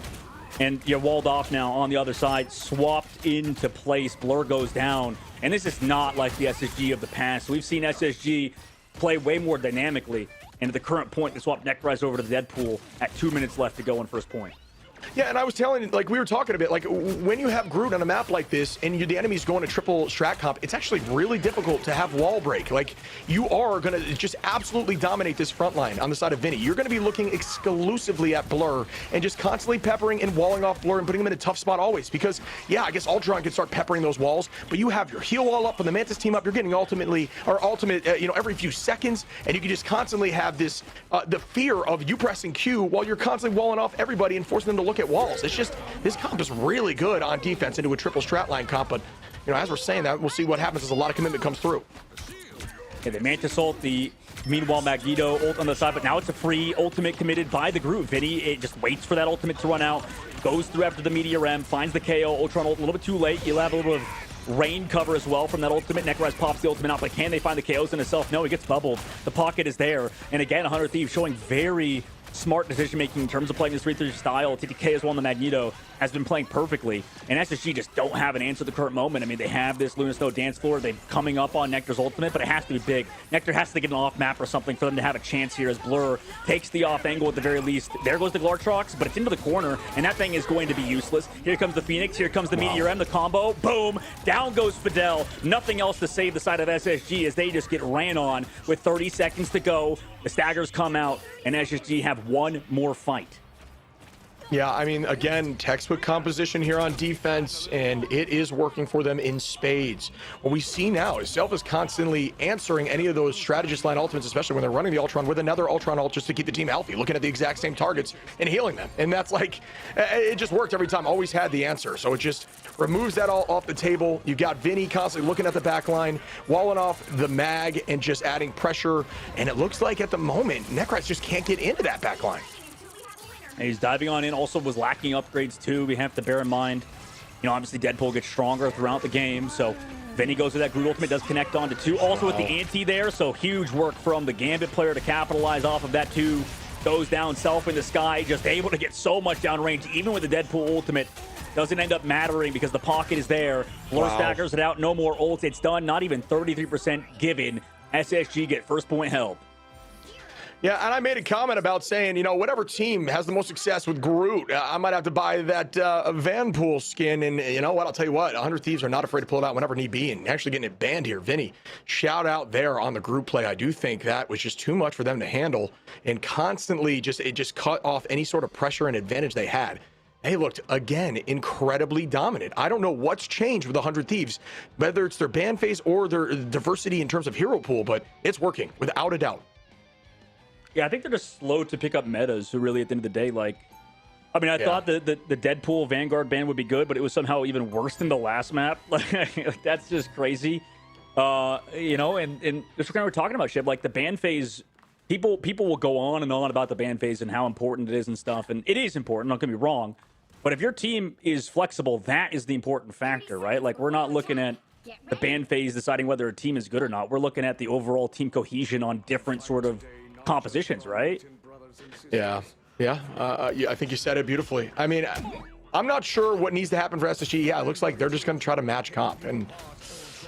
And you're walled off now on the other side. Swapped into place. Blur goes down. And this is not like the SSG of the past. We've seen SSG play way more dynamically. And at the current point, they swapped Nectarize over to the Deadpool at 2 minutes left to go in first point. Yeah, and I was telling, like we were talking a bit, like when you have Groot on a map like this and the enemy's going to triple strat comp, it's actually really difficult to have wall break. Like, you are going to just absolutely dominate this front line on the side of Vinny. You're going to be looking exclusively at Blur and just constantly peppering and walling off Blur and putting him in a tough spot always. Because, yeah, I guess Ultron can start peppering those walls, but you have your heal wall up from the Mantis team up. You're getting ultimate every few seconds, and you can just constantly have this, the fear of you pressing Q while you're constantly walling off everybody and forcing them to look at walls. It's just, this comp is really good on defense into a triple strat line comp, but as we're saying that, we'll see what happens as a lot of commitment comes through. Yeah, the Mantis ult, meanwhile Magneto ult on the side, but now it's a free ultimate committed by the Groot. Vinny, it just waits for that ultimate to run out, goes through after the Meteor M, finds the KO. Ultron ult a little bit too late. You'll have a little bit of rain cover as well from that ultimate. Necrise pops the ultimate out, but can they find the KOs in itself? No, he gets bubbled. The pocket is there, and again, 100 Thieves showing very smart decision making in terms of playing this 3-3 style. TTK as well on the Magneto has been playing perfectly, and SSG just don't have an answer at the current moment. I mean, they have this Luna Snow dance floor. They're coming up on Nectar's ultimate, but it has to be big. Nectar has to get an off map or something for them to have a chance here, as Blur takes the off angle at the very least. There goes the Lartrox, but it's into the corner, and that thing is going to be useless. Here comes the Phoenix. Here comes the Meteor M, the combo. Boom! Down goes Fidel. Nothing else to save the side of SSG as they just get ran on with 30 seconds to go. The staggers come out, and SSG have one more fight. Yeah, I mean, again, textbook composition here on defense, and it is working for them in spades. What we see now is Self is constantly answering any of those strategist line ultimates, especially when they're running the Ultron with another Ultron ult just to keep the team healthy, looking at the exact same targets and healing them. And that's like, it just worked every time, always had the answer. So it just removes that all off the table. You've got Vinny constantly looking at the back line, walling off the mag and just adding pressure. And it looks like at the moment, Necrise just can't get into that back line. And he's diving on in. Also was lacking upgrades too. We have to bear in mind, obviously Deadpool gets stronger throughout the game. So Vinny goes to that Groot ultimate, does connect on to 2. Also with the anti there, so huge work from the Gambit player to capitalize off of that 2. Goes down self in the sky, just able to get so much downrange, even with the Deadpool ultimate. Doesn't end up mattering because the pocket is there. Blur staggers it out, no more ults. It's done, not even 33% given. SSG get first point help. Yeah, and I made a comment about saying, whatever team has the most success with Groot, I might have to buy that Vanpool skin. And you know what? I'll tell you what, 100 Thieves are not afraid to pull it out whenever need be, and actually getting it banned here. Vinny, shout out there on the Groot play. I do think that was just too much for them to handle, and constantly it just cut off any sort of pressure and advantage they had. They looked, again, incredibly dominant. I don't know what's changed with 100 Thieves, whether it's their ban phase or their diversity in terms of hero pool, but it's working, without a doubt. Yeah, I think they're just slow to pick up metas, who really, at the end of the day, I thought the Deadpool Vanguard ban would be good, but it was somehow even worse than the last map. Like that's just crazy. And this kind of we're talking about shit, like the ban phase, people will go on and on about the ban phase and how important it is and stuff, and it is important, don't get me wrong. But if your team is flexible, that is the important factor, right? Like, we're not looking at the ban phase deciding whether a team is good or not. We're looking at the overall team cohesion on different sort of compositions, right? Yeah. I think you said it beautifully. I mean, I'm not sure what needs to happen for SSG. Yeah, it looks like they're just going to try to match comp. And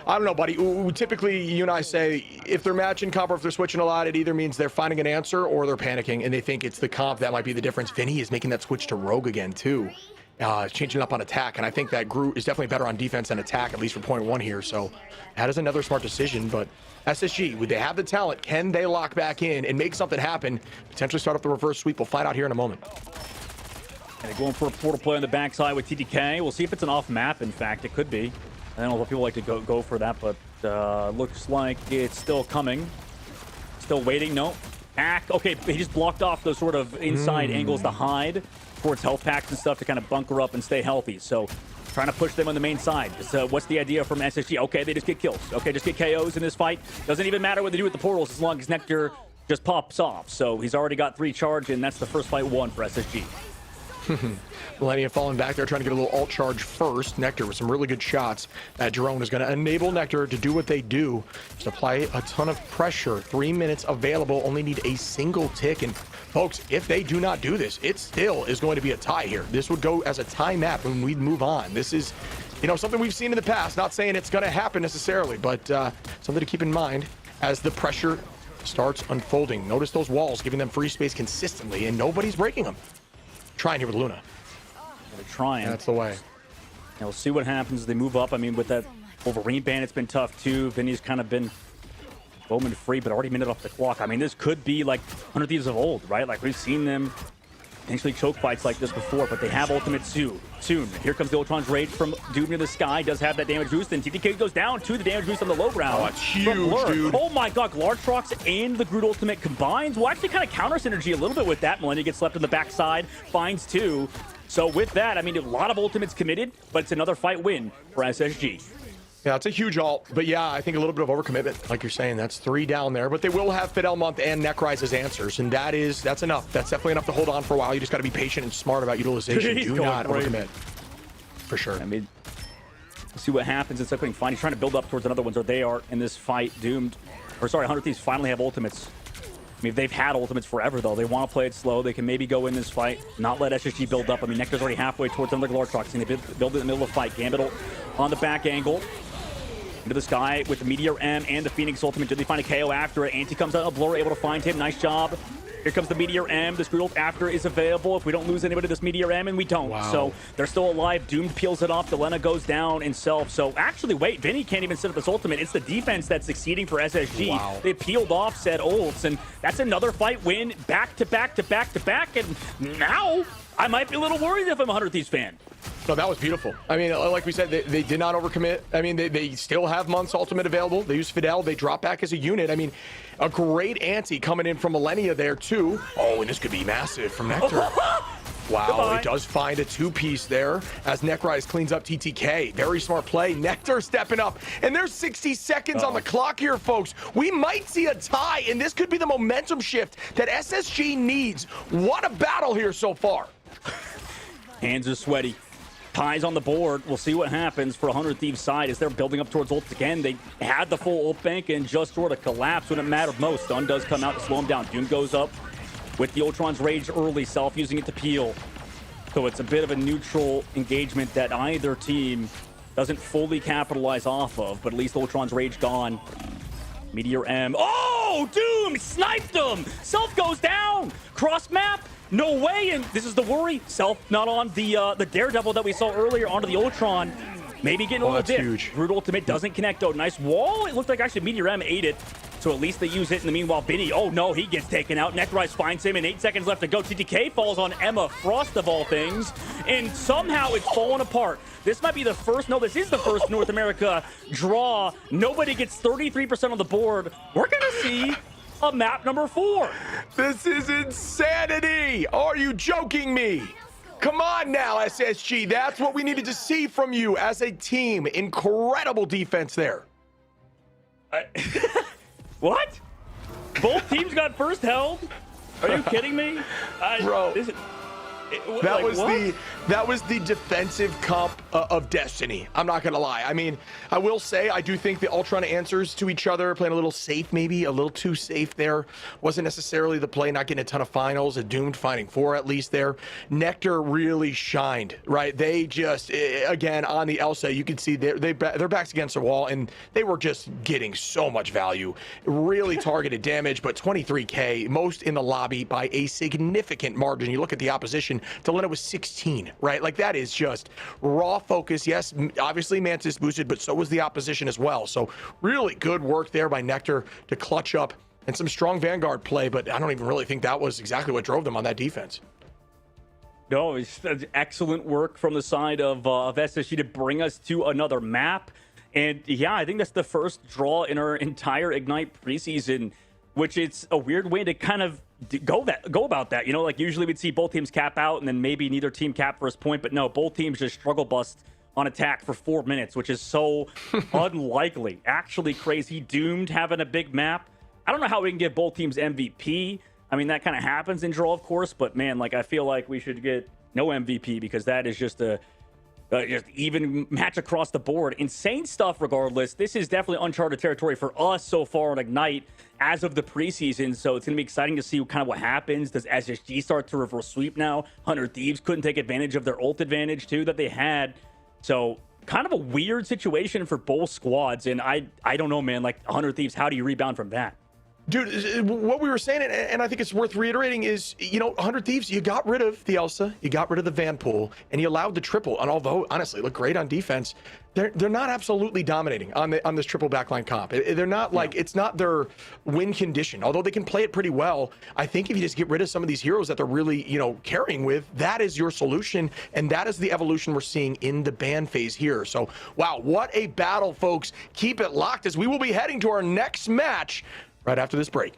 I don't know, buddy. Typically, you and I say if they're matching comp or if they're switching a lot, it either means they're finding an answer or they're panicking and they think it's the comp that might be the difference. Vinny is making that switch to Rogue again, too. Changing up on attack, and I think that Groot is definitely better on defense than attack, at least for point 1 here. So that is another smart decision. But SSG, would they have the talent? Can they lock back in and make something happen? Potentially start up the reverse sweep. We'll find out here in a moment. And they're going for a portal play on the backside with TTK. We'll see if it's an off map. In fact, it could be. I don't know if people like to go for that, but looks like it's still coming. Still waiting. No. Back. Okay, he just blocked off those sort of inside angles to hide towards health packs and stuff to kind of bunker up and stay healthy. So trying to push them on the main side. So what's the idea from SSG? Okay, they just get kills. Okay, just get KOs in this fight. Doesn't even matter what they do with the portals as long as Nectar just pops off. So he's already got 3 charge, and that's the first fight won for SSG. Millennia falling back there, trying to get a little alt charge first. Nectar with some really good shots. That drone is going to enable Nectar to do what they do. Just apply a ton of pressure. 3 minutes available. Only need a single tick. And folks, if they do not do this, it still is going to be a tie here. This would go as a tie map when we move on. This is, something we've seen in the past. Not saying it's going to happen necessarily, but something to keep in mind as the pressure starts unfolding. Notice those walls giving them free space consistently, and nobody's breaking them. Trying here with Luna. They're trying. That's the way. And we'll see what happens as they move up. I mean, with that Wolverine ban, it's been tough too. Vinny's kind of been Bowman free, but already minute off the clock. I mean, this could be like 100 Thieves of old, right? Like, we've seen them potentially choke fights like this before, but they have ultimate soon. Here comes the Ultron's Rage from Doom near the sky. Does have that damage boost, and TTK goes down to the damage boost on the low ground. Oh, it's huge, dude. Oh my god, Lartrox and the Groot ultimate combines. Well, actually kind of counter synergy a little bit with that. Millennia gets left on the backside, finds 2. So with that, I mean, a lot of ultimates committed, but it's another fight win for SSG. Yeah, it's a huge ult, but yeah, I think a little bit of overcommitment, like you're saying. That's 3 down there, but they will have Fidel Month and Necrise as answers, and that's enough. That's definitely enough to hold on for a while. You just got to be patient and smart about utilization. Do not overcommit. For sure. I mean, let's see what happens. It's looking fine. He's trying to build up towards another one, so they are in this fight doomed. Or sorry, 100 Thieves finally have ultimates. I mean, they've had ultimates forever, though. They want to play it slow. They can maybe go in this fight, not let SSG build up. I mean, Nectar's already halfway towards another Lartrox, and they build it in the middle of the fight. Gambit on the back angle. Into the sky with the Meteor M and the Phoenix ultimate. Did they find a KO after it? Anti comes out, a Blur able to find him. Nice job. Here comes the Meteor M. This Groot after is available. If we don't lose anybody, this Meteor M, and we don't. Wow. So they're still alive. Doomed peels it off. Delena goes down in self. So actually, wait, Vinny can't even set up this ultimate. It's the defense that's succeeding for SSG. Wow. They peeled off said ults, and that's another fight win. Back to back to back to back. And now I might be a little worried if I'm a 100 Thieves fan. No, that was beautiful. I mean, like we said, they did not overcommit. I mean, they still have Month's ultimate available. They use Fidel. They drop back as a unit. I mean, a great anti coming in from Millennia there, too. Oh, and this could be massive from Nectar. Wow, Goodbye. he does find a two-piece there as Necrise cleans up TTK. Very smart play. Nectar stepping up. And there's 60 seconds on the clock here, folks. We might see a tie, and this could be the momentum shift that SSG needs. What a battle here so far. Hands are sweaty. Ties on the board. We'll see what happens for 100 Thieves side as they're building up towards ults again. They had the full ult bank and just sort of collapsed when it mattered most. Stun does come out to slow him down. Doom goes up with the Ultron's Rage early, Self using it to peel. So it's a bit of a neutral engagement that either team doesn't fully capitalize off of, but at least Ultron's Rage gone. Meteor M. Oh, Doom sniped him! Self goes down! Cross map? No way, and this is the worry. Self not on the Daredevil that we saw earlier onto the Ultron. Maybe getting a little that's dip. huge. Root ultimate doesn't connect though. Nice wall. It looked like actually Meteor M ate it. So at least they use it in the meanwhile. Biddy, oh no, he gets taken out. Necrise finds him and 8 seconds left to go. TTK falls on Emma Frost of all things. And somehow it's fallen apart. This might be the first, no, this is the first North America draw. Nobody gets 33% on the board. We're gonna see a map number 4. This is insanity. Are you joking me? Come on now, SSG. That's what we needed to see from you as a team. Incredible defense there. What? Both teams got first held? Are you kidding me? Bro. What? That was the defensive comp of Destiny. I'm not gonna lie. I mean, I will say I do think the Ultron answers to each other, playing a little safe, maybe a little too safe there. Wasn't necessarily the play, not getting a ton of finals. A Doomed finding 4 at least there. Nectar really shined, right? They just again on the Elsa, you could see their backs against the wall, and they were just getting so much value. Really targeted damage, but 23K, most in the lobby by a significant margin. You look at the opposition. Delena was 16, right? Like that is just raw focus. Yes, obviously Mantis boosted, but so was the opposition as well. So really good work there by Nectar to clutch up and some strong Vanguard play, but I don't even really think that was exactly what drove them on that defense. No, it's excellent work from the side of SSG to bring us to another map. And yeah, I think that's the first draw in our entire Ignite preseason, which it's a weird way to kind of go about that. You know, like usually we'd see both teams cap out and then maybe neither team cap first point, but no, both teams just struggle bust on attack for 4 minutes, which is so unlikely. Actually crazy. Doomed having a big map. I don't know how we can give both teams MVP. I mean, that kind of happens in draw, of course, but man, like I feel like we should get no MVP because that is just a just even match across the board. Insane stuff regardless. This is definitely uncharted territory for us so far on Ignite as of the preseason, so it's going to be exciting to see kind of what happens. Does SSG start to reverse sweep now? 100 Thieves couldn't take advantage of their ult advantage too that they had. So kind of a weird situation for both squads, and I don't know, man. Like 100 Thieves, how do you rebound from that? Dude, what we were saying, and I think it's worth reiterating, is, you know, 100 Thieves, you got rid of the Elsa, you got rid of the Vanpool, and you allowed the triple. And although, honestly, look great on defense, they're not absolutely dominating on this triple backline comp. They're not like, it's not their win condition. Although they can play it pretty well, I think if you just get rid of some of these heroes that they're really, you know, carrying with, that is your solution, and that is the evolution we're seeing in the ban phase here. So, wow, what a battle, folks. Keep it locked as we will be heading to our next match right after this break.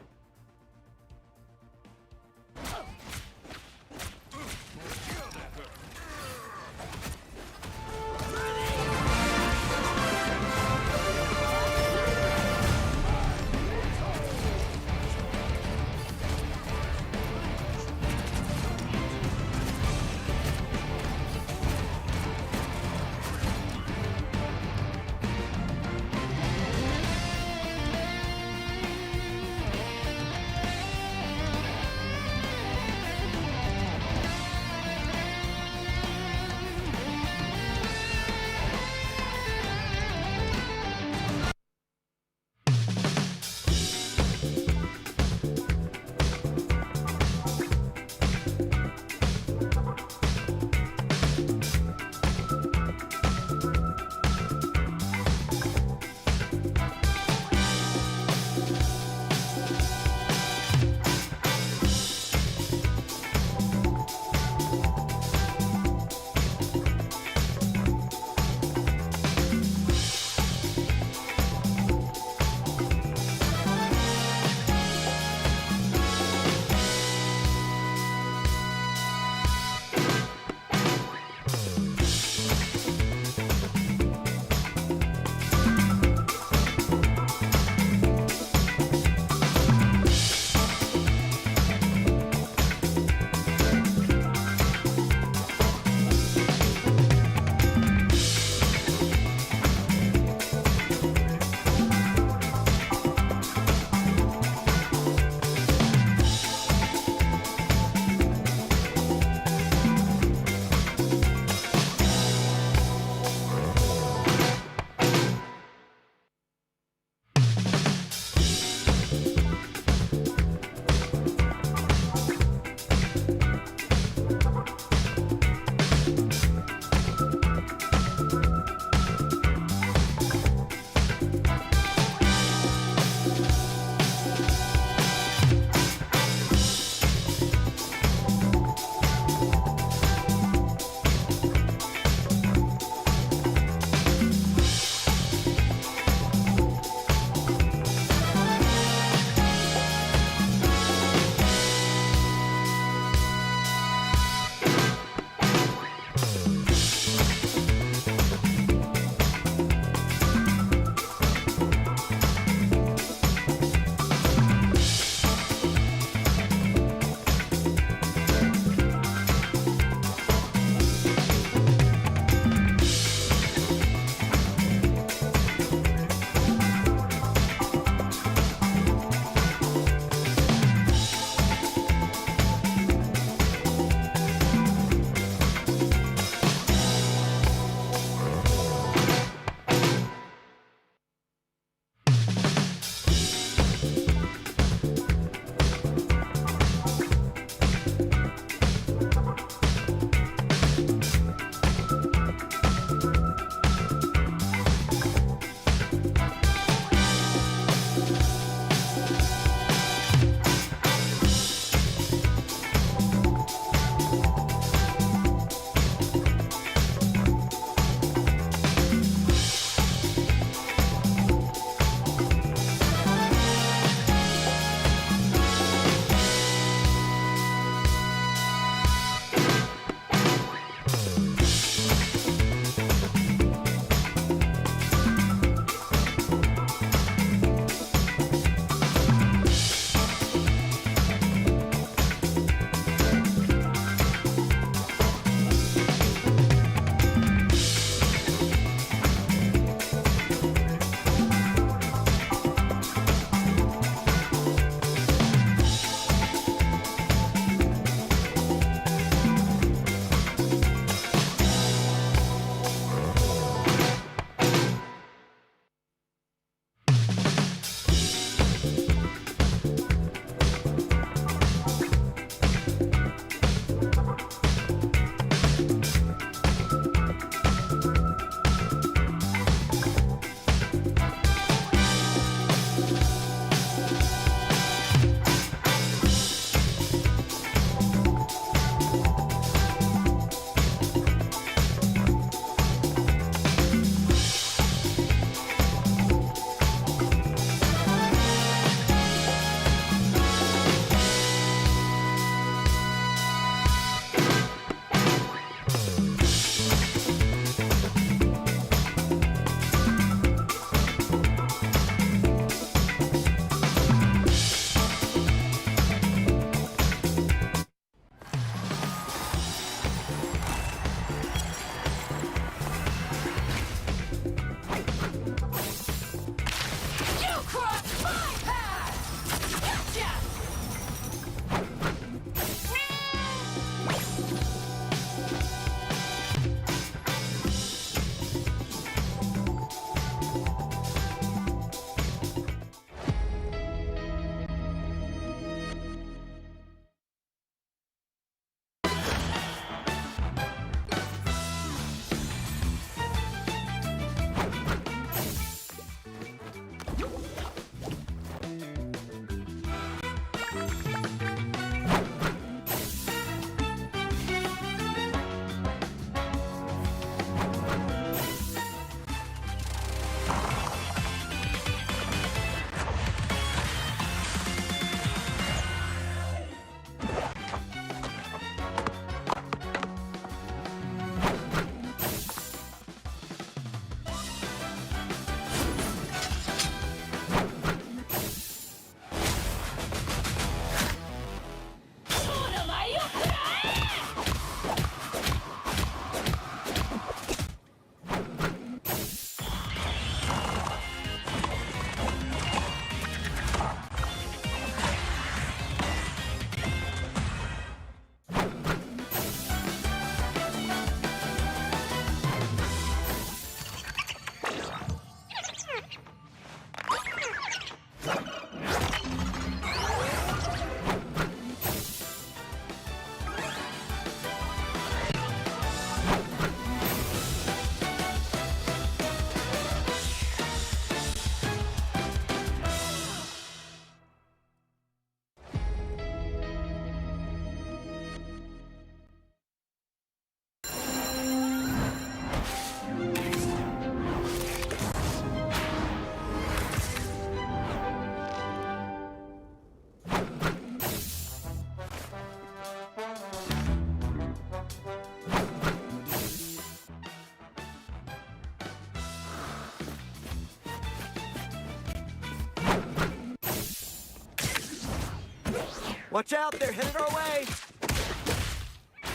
Watch out, they're headed our way!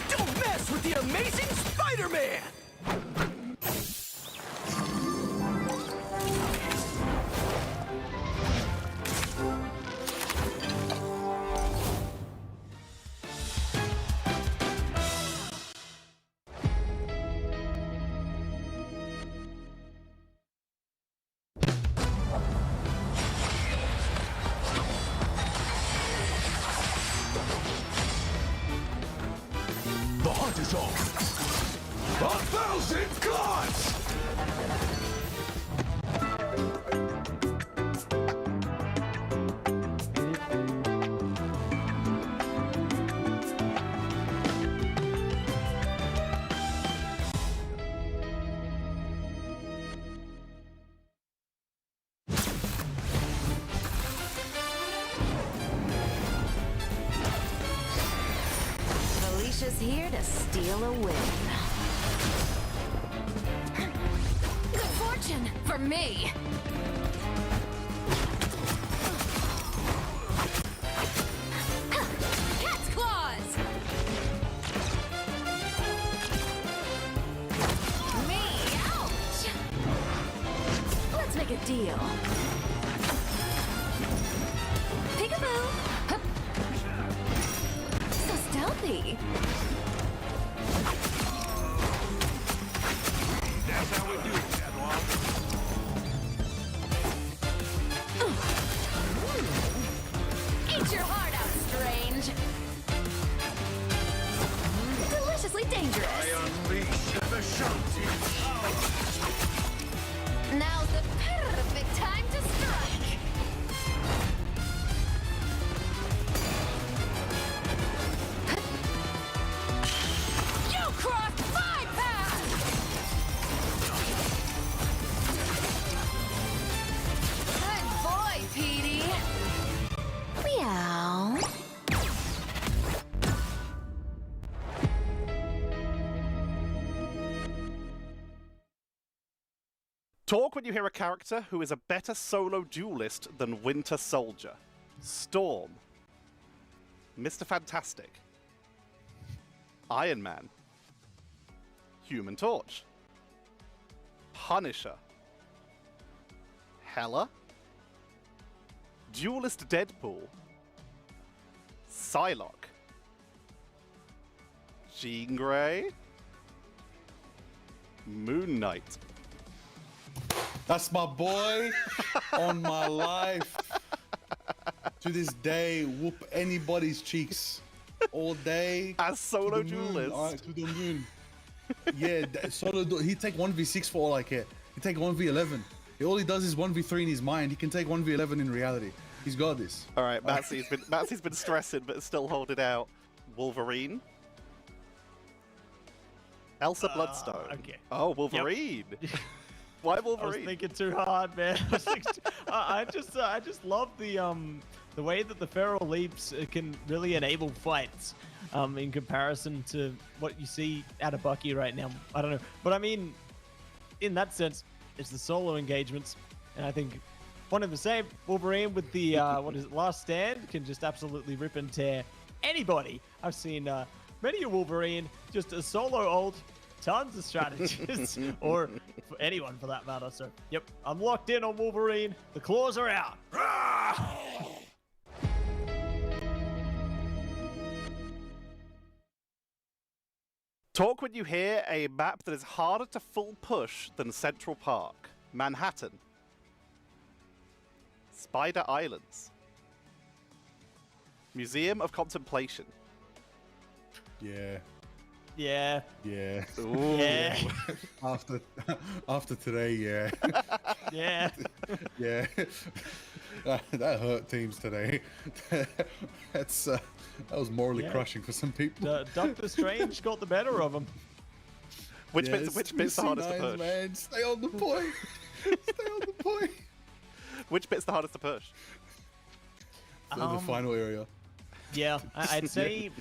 Don't mess with the amazing Spider-Man! The hunt is on. 1,000 gods! Felicia's here to steal a win. Good fortune for me! Cat's claws! Me, ouch! Let's make a deal. Peekaboo! Hup. So stealthy. That's how we do it, Catwalk. Eat your heart out, strange. Deliciously dangerous. I unleash the Shanti power. Now's the perfect time to strike. You crossed my path! Good boy, Petey. Meow. Talk when you hear a character who is a better solo duelist than Winter Soldier. Storm. Mr. Fantastic. Iron Man. Human Torch. Punisher. Hela. Duelist Deadpool. Psylocke. Jean Grey. Moon Knight. That's my boy on my life. To this day, whoop anybody's cheeks all day. As solo to the moon, duelist. alright, to the moon. Yeah, he take 1v6 for all I care. He take 1v11. All he does is 1v3 in his mind. He can take 1v11 in reality. He's got this. All right, Matsy's been stressing, but still holding out. Wolverine. Elsa Bloodstone. Okay. Oh, Wolverine. Why Wolverine? I was thinking too hard, man. I just love the way that the feral leaps can really enable fights. In comparison to what you see out of Bucky right now. I don't know, but I mean, in that sense, it's the solo engagements, and I think one and the same. Wolverine with the what is it, Last Stand can just absolutely rip and tear anybody. I've seen many a Wolverine just a solo ult. Tons of strategies, or for anyone for that matter. So, yep, I'm locked in on Wolverine. The claws are out. Talk when you hear a map that is harder to full push than Central Park. Manhattan. Spider Islands. Museum of Contemplation. Yeah. Yeah. Yeah. Ooh. Yeah. After today, yeah. Yeah. Yeah. That hurt teams today. That was morally crushing for some people. Doctor Strange got the better of him. Which bit's the hardest to push? Man, stay on the point. Stay on the point. Which bit's the hardest to push? The final area. Yeah, I'd say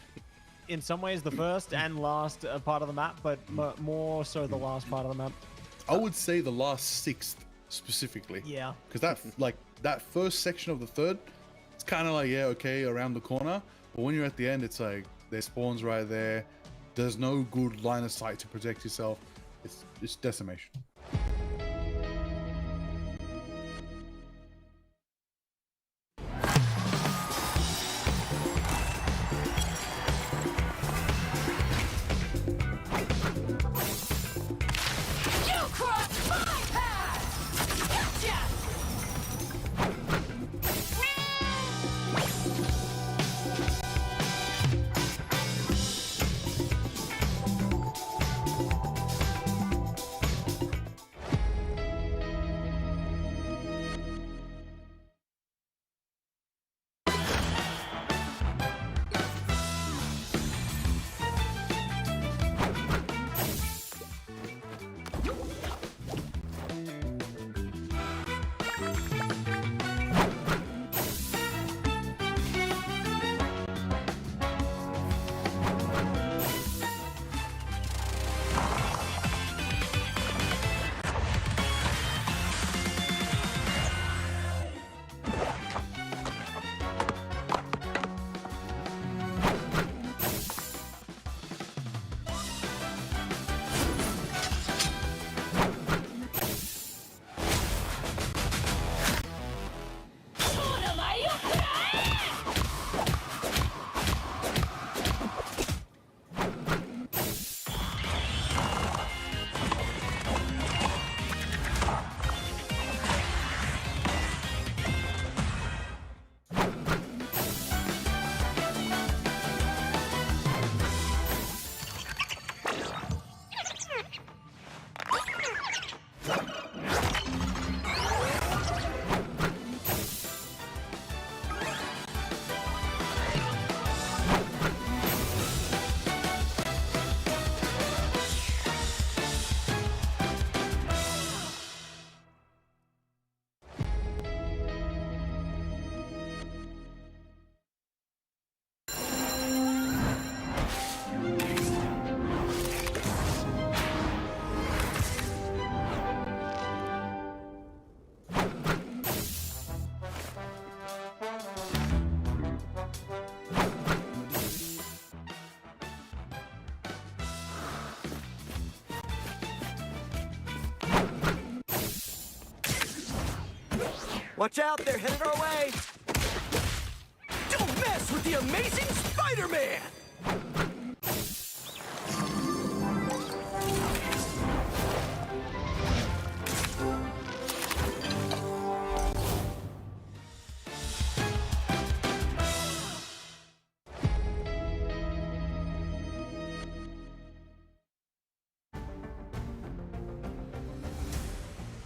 in some ways the first and last part of the map, but more so the last part of the map. I would say the last sixth specifically. Yeah. Because that first section of the third, it's kind of like, yeah, okay, around the corner. But when you're at the end, it's like their spawn's right there. There's no good line of sight to protect yourself. It's decimation. You crossed my path! Gotcha! Watch out, they're headed our way! Don't mess with the amazing Spider-Man!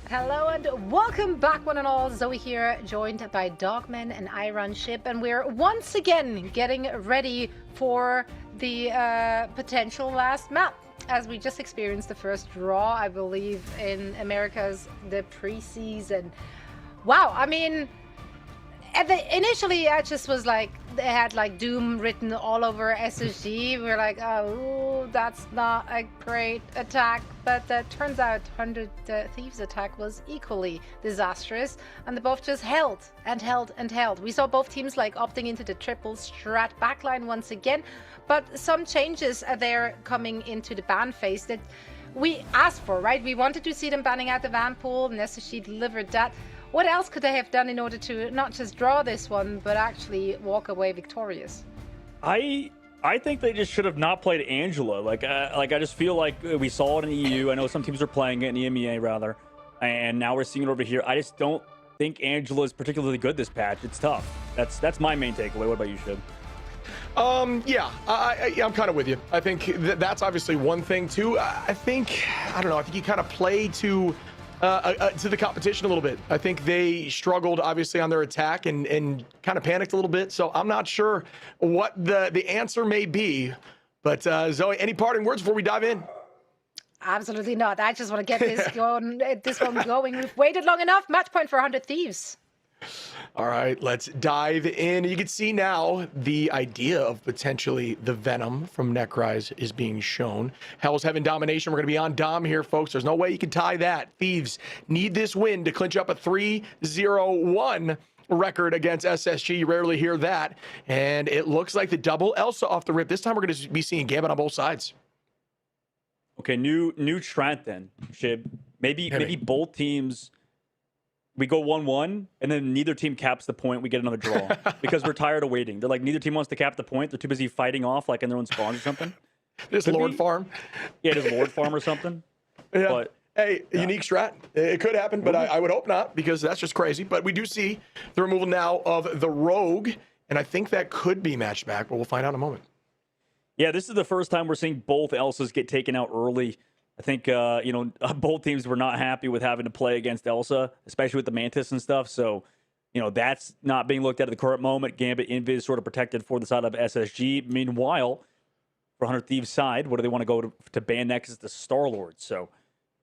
Hello and welcome back, one and all. Zoe here, joined by Dogman and Iron Ship, and we're once again getting ready for the potential last map, as we just experienced the first draw, I believe, in America's the preseason. Wow, I mean, initially I just was like, they had like Doom written all over SSG. We were like, oh, that's not a great attack. But turns out 100 Thieves attack was equally disastrous, and they both just held and held and held. We saw both teams like opting into the triple strat backline once again, but some changes are there coming into the ban phase that we asked for, right? We wanted to see them banning out the Van Pool, and SSG delivered that. What else could they have done in order to not just draw this one, but actually walk away victorious? I think they just should have not played Angela. Like I just feel like we saw it in EU. I know some teams are playing it in EMEA rather, and now we're seeing it over here. I just don't think Angela is particularly good this patch. It's tough. That's my main takeaway. What about you, Shib? Yeah, I'm kind of with you. I think that's obviously one thing too. I think you kind of play to the competition a little bit. I think they struggled obviously on their attack and kind of panicked a little bit. So I'm not sure what the answer may be. But Zoe, any parting words before we dive in? Absolutely not. I just want to get this going. This one going. We've waited long enough. Match point for 100 Thieves. All right, let's dive in. You can see now the idea of potentially the Venom from Necrise is being shown. Hell's Heaven Domination. We're going to be on Dom here, folks. There's no way you can tie that. Thieves need this win to clinch up a 3-0-1 record against SSG. You rarely hear that. And it looks like the double Elsa off the rip. This time we're going to be seeing Gambit on both sides. Okay, new strat then, Shib. Maybe both teams, we go 1-1, and then neither team caps the point. We get another draw because we're tired of waiting. They're like, neither team wants to cap the point. They're too busy fighting off like in their own spawns or something. Just Lord Farm. Yeah, just Lord Farm or something. Yeah. But, hey, unique strat. It could happen, but I would hope not because that's just crazy. But we do see the removal now of the Rogue, and I think that could be matched back, but we'll find out in a moment. Yeah, this is the first time we're seeing both Elsas get taken out early. I think, both teams were not happy with having to play against Elsa, especially with the Mantis and stuff. So, that's not being looked at the current moment. Gambit Invis sort of protected for the side of SSG. Meanwhile, for 100 Thieves side, what do they want to go to ban next? Is the Star-Lord. So,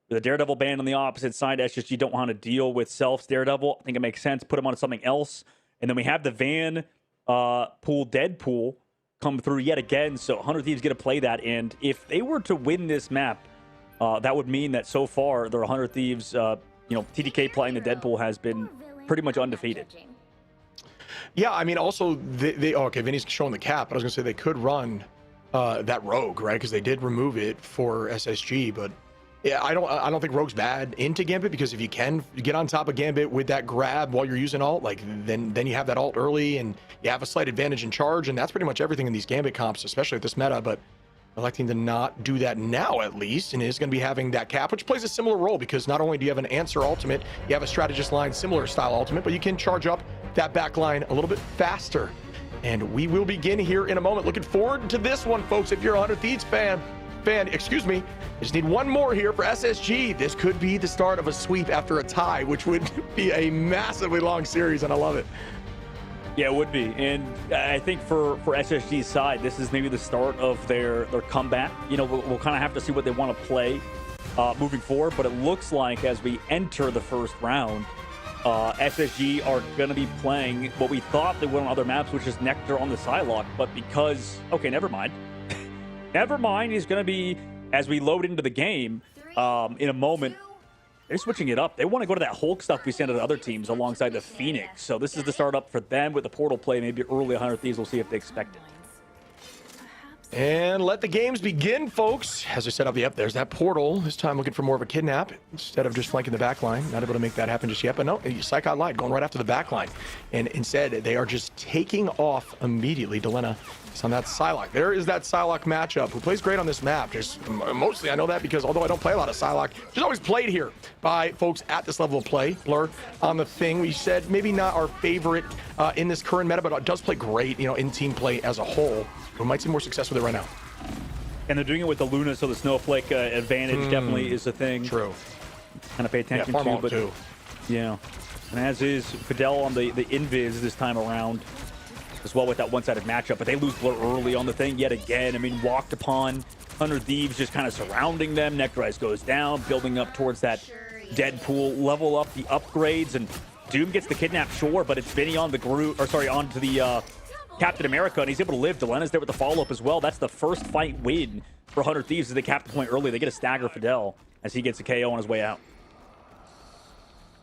with the Daredevil ban on the opposite side, SSG don't want to deal with Self's Daredevil. I think it makes sense. Put him on something else. And then we have the Van pool Deadpool come through yet again, so 100 Thieves get to play that. And if they were to win this map, that would mean that so far their 100 Thieves, TTK playing the Deadpool has been pretty much undefeated. Yeah, I mean, also okay, Vinny's showing the cap, but I was gonna say they could run that Rogue, right? Because they did remove it for SSG, but yeah, I don't think Rogue's bad into Gambit because if you can get on top of Gambit with that grab while you're using ult, like then you have that ult early and you have a slight advantage in charge, and that's pretty much everything in these Gambit comps, especially at this meta. But electing to not do that now, at least, and is going to be having that cap, which plays a similar role because not only do you have an answer ultimate, you have a strategist line similar style ultimate, but you can charge up that back line a little bit faster. And we will begin here in a moment. Looking forward to this one, folks. If you're a 100 Thieves fan, excuse me. I just need one more here for SSG. This could be the start of a sweep after a tie, which would be a massively long series, and I love it. Yeah, it would be. And I think for SSG's side, this is maybe the start of their comeback. We'll kind of have to see what they want to play moving forward. But it looks like as we enter the first round, SSG are going to be playing what we thought they would on other maps, which is Nectar on the Psylocke. But because, okay, never mind. Never mind, he's going to be, as we load into the game in a moment, they're switching it up. They want to go to that Hulk stuff we sent to the other teams alongside the Phoenix. So this is the startup for them with the portal play. Maybe early 100 Thieves. We'll see if they expect it. And let the games begin, folks. As I said up, yep, there's that portal. This time looking for more of a kidnap instead of just flanking the back line. Not able to make that happen just yet, but no, Psychot lied, going right after the back line. And instead, they are just taking off immediately. Delena is on that Psylocke. There is that Psylocke matchup, who plays great on this map. Just mostly, I know that because although I don't play a lot of Psylocke, she's always played here by folks at this level of play. Blur on the thing. We said maybe not our favorite in this current meta, but it does play great, in team play as a whole. We might see more success with it right now. And they're doing it with the Luna, so the Snowflake advantage definitely is a thing. True. Kind of pay attention to, but too. Yeah. And as is Fidel on the Invis this time around, as well with that one-sided matchup. But they lose Blur early on the thing yet again. I mean, walked upon 100 Thieves just kind of surrounding them. Nectarize goes down, building up towards that Deadpool, level up the upgrades, and Doom gets the kidnap, sure, but it's Vinny on the onto the Captain America, and he's able to live. Delena's there with the follow-up as well. That's the first fight win for 100 Thieves as they cap the point early. They get a stagger Fidel as he gets a KO on his way out.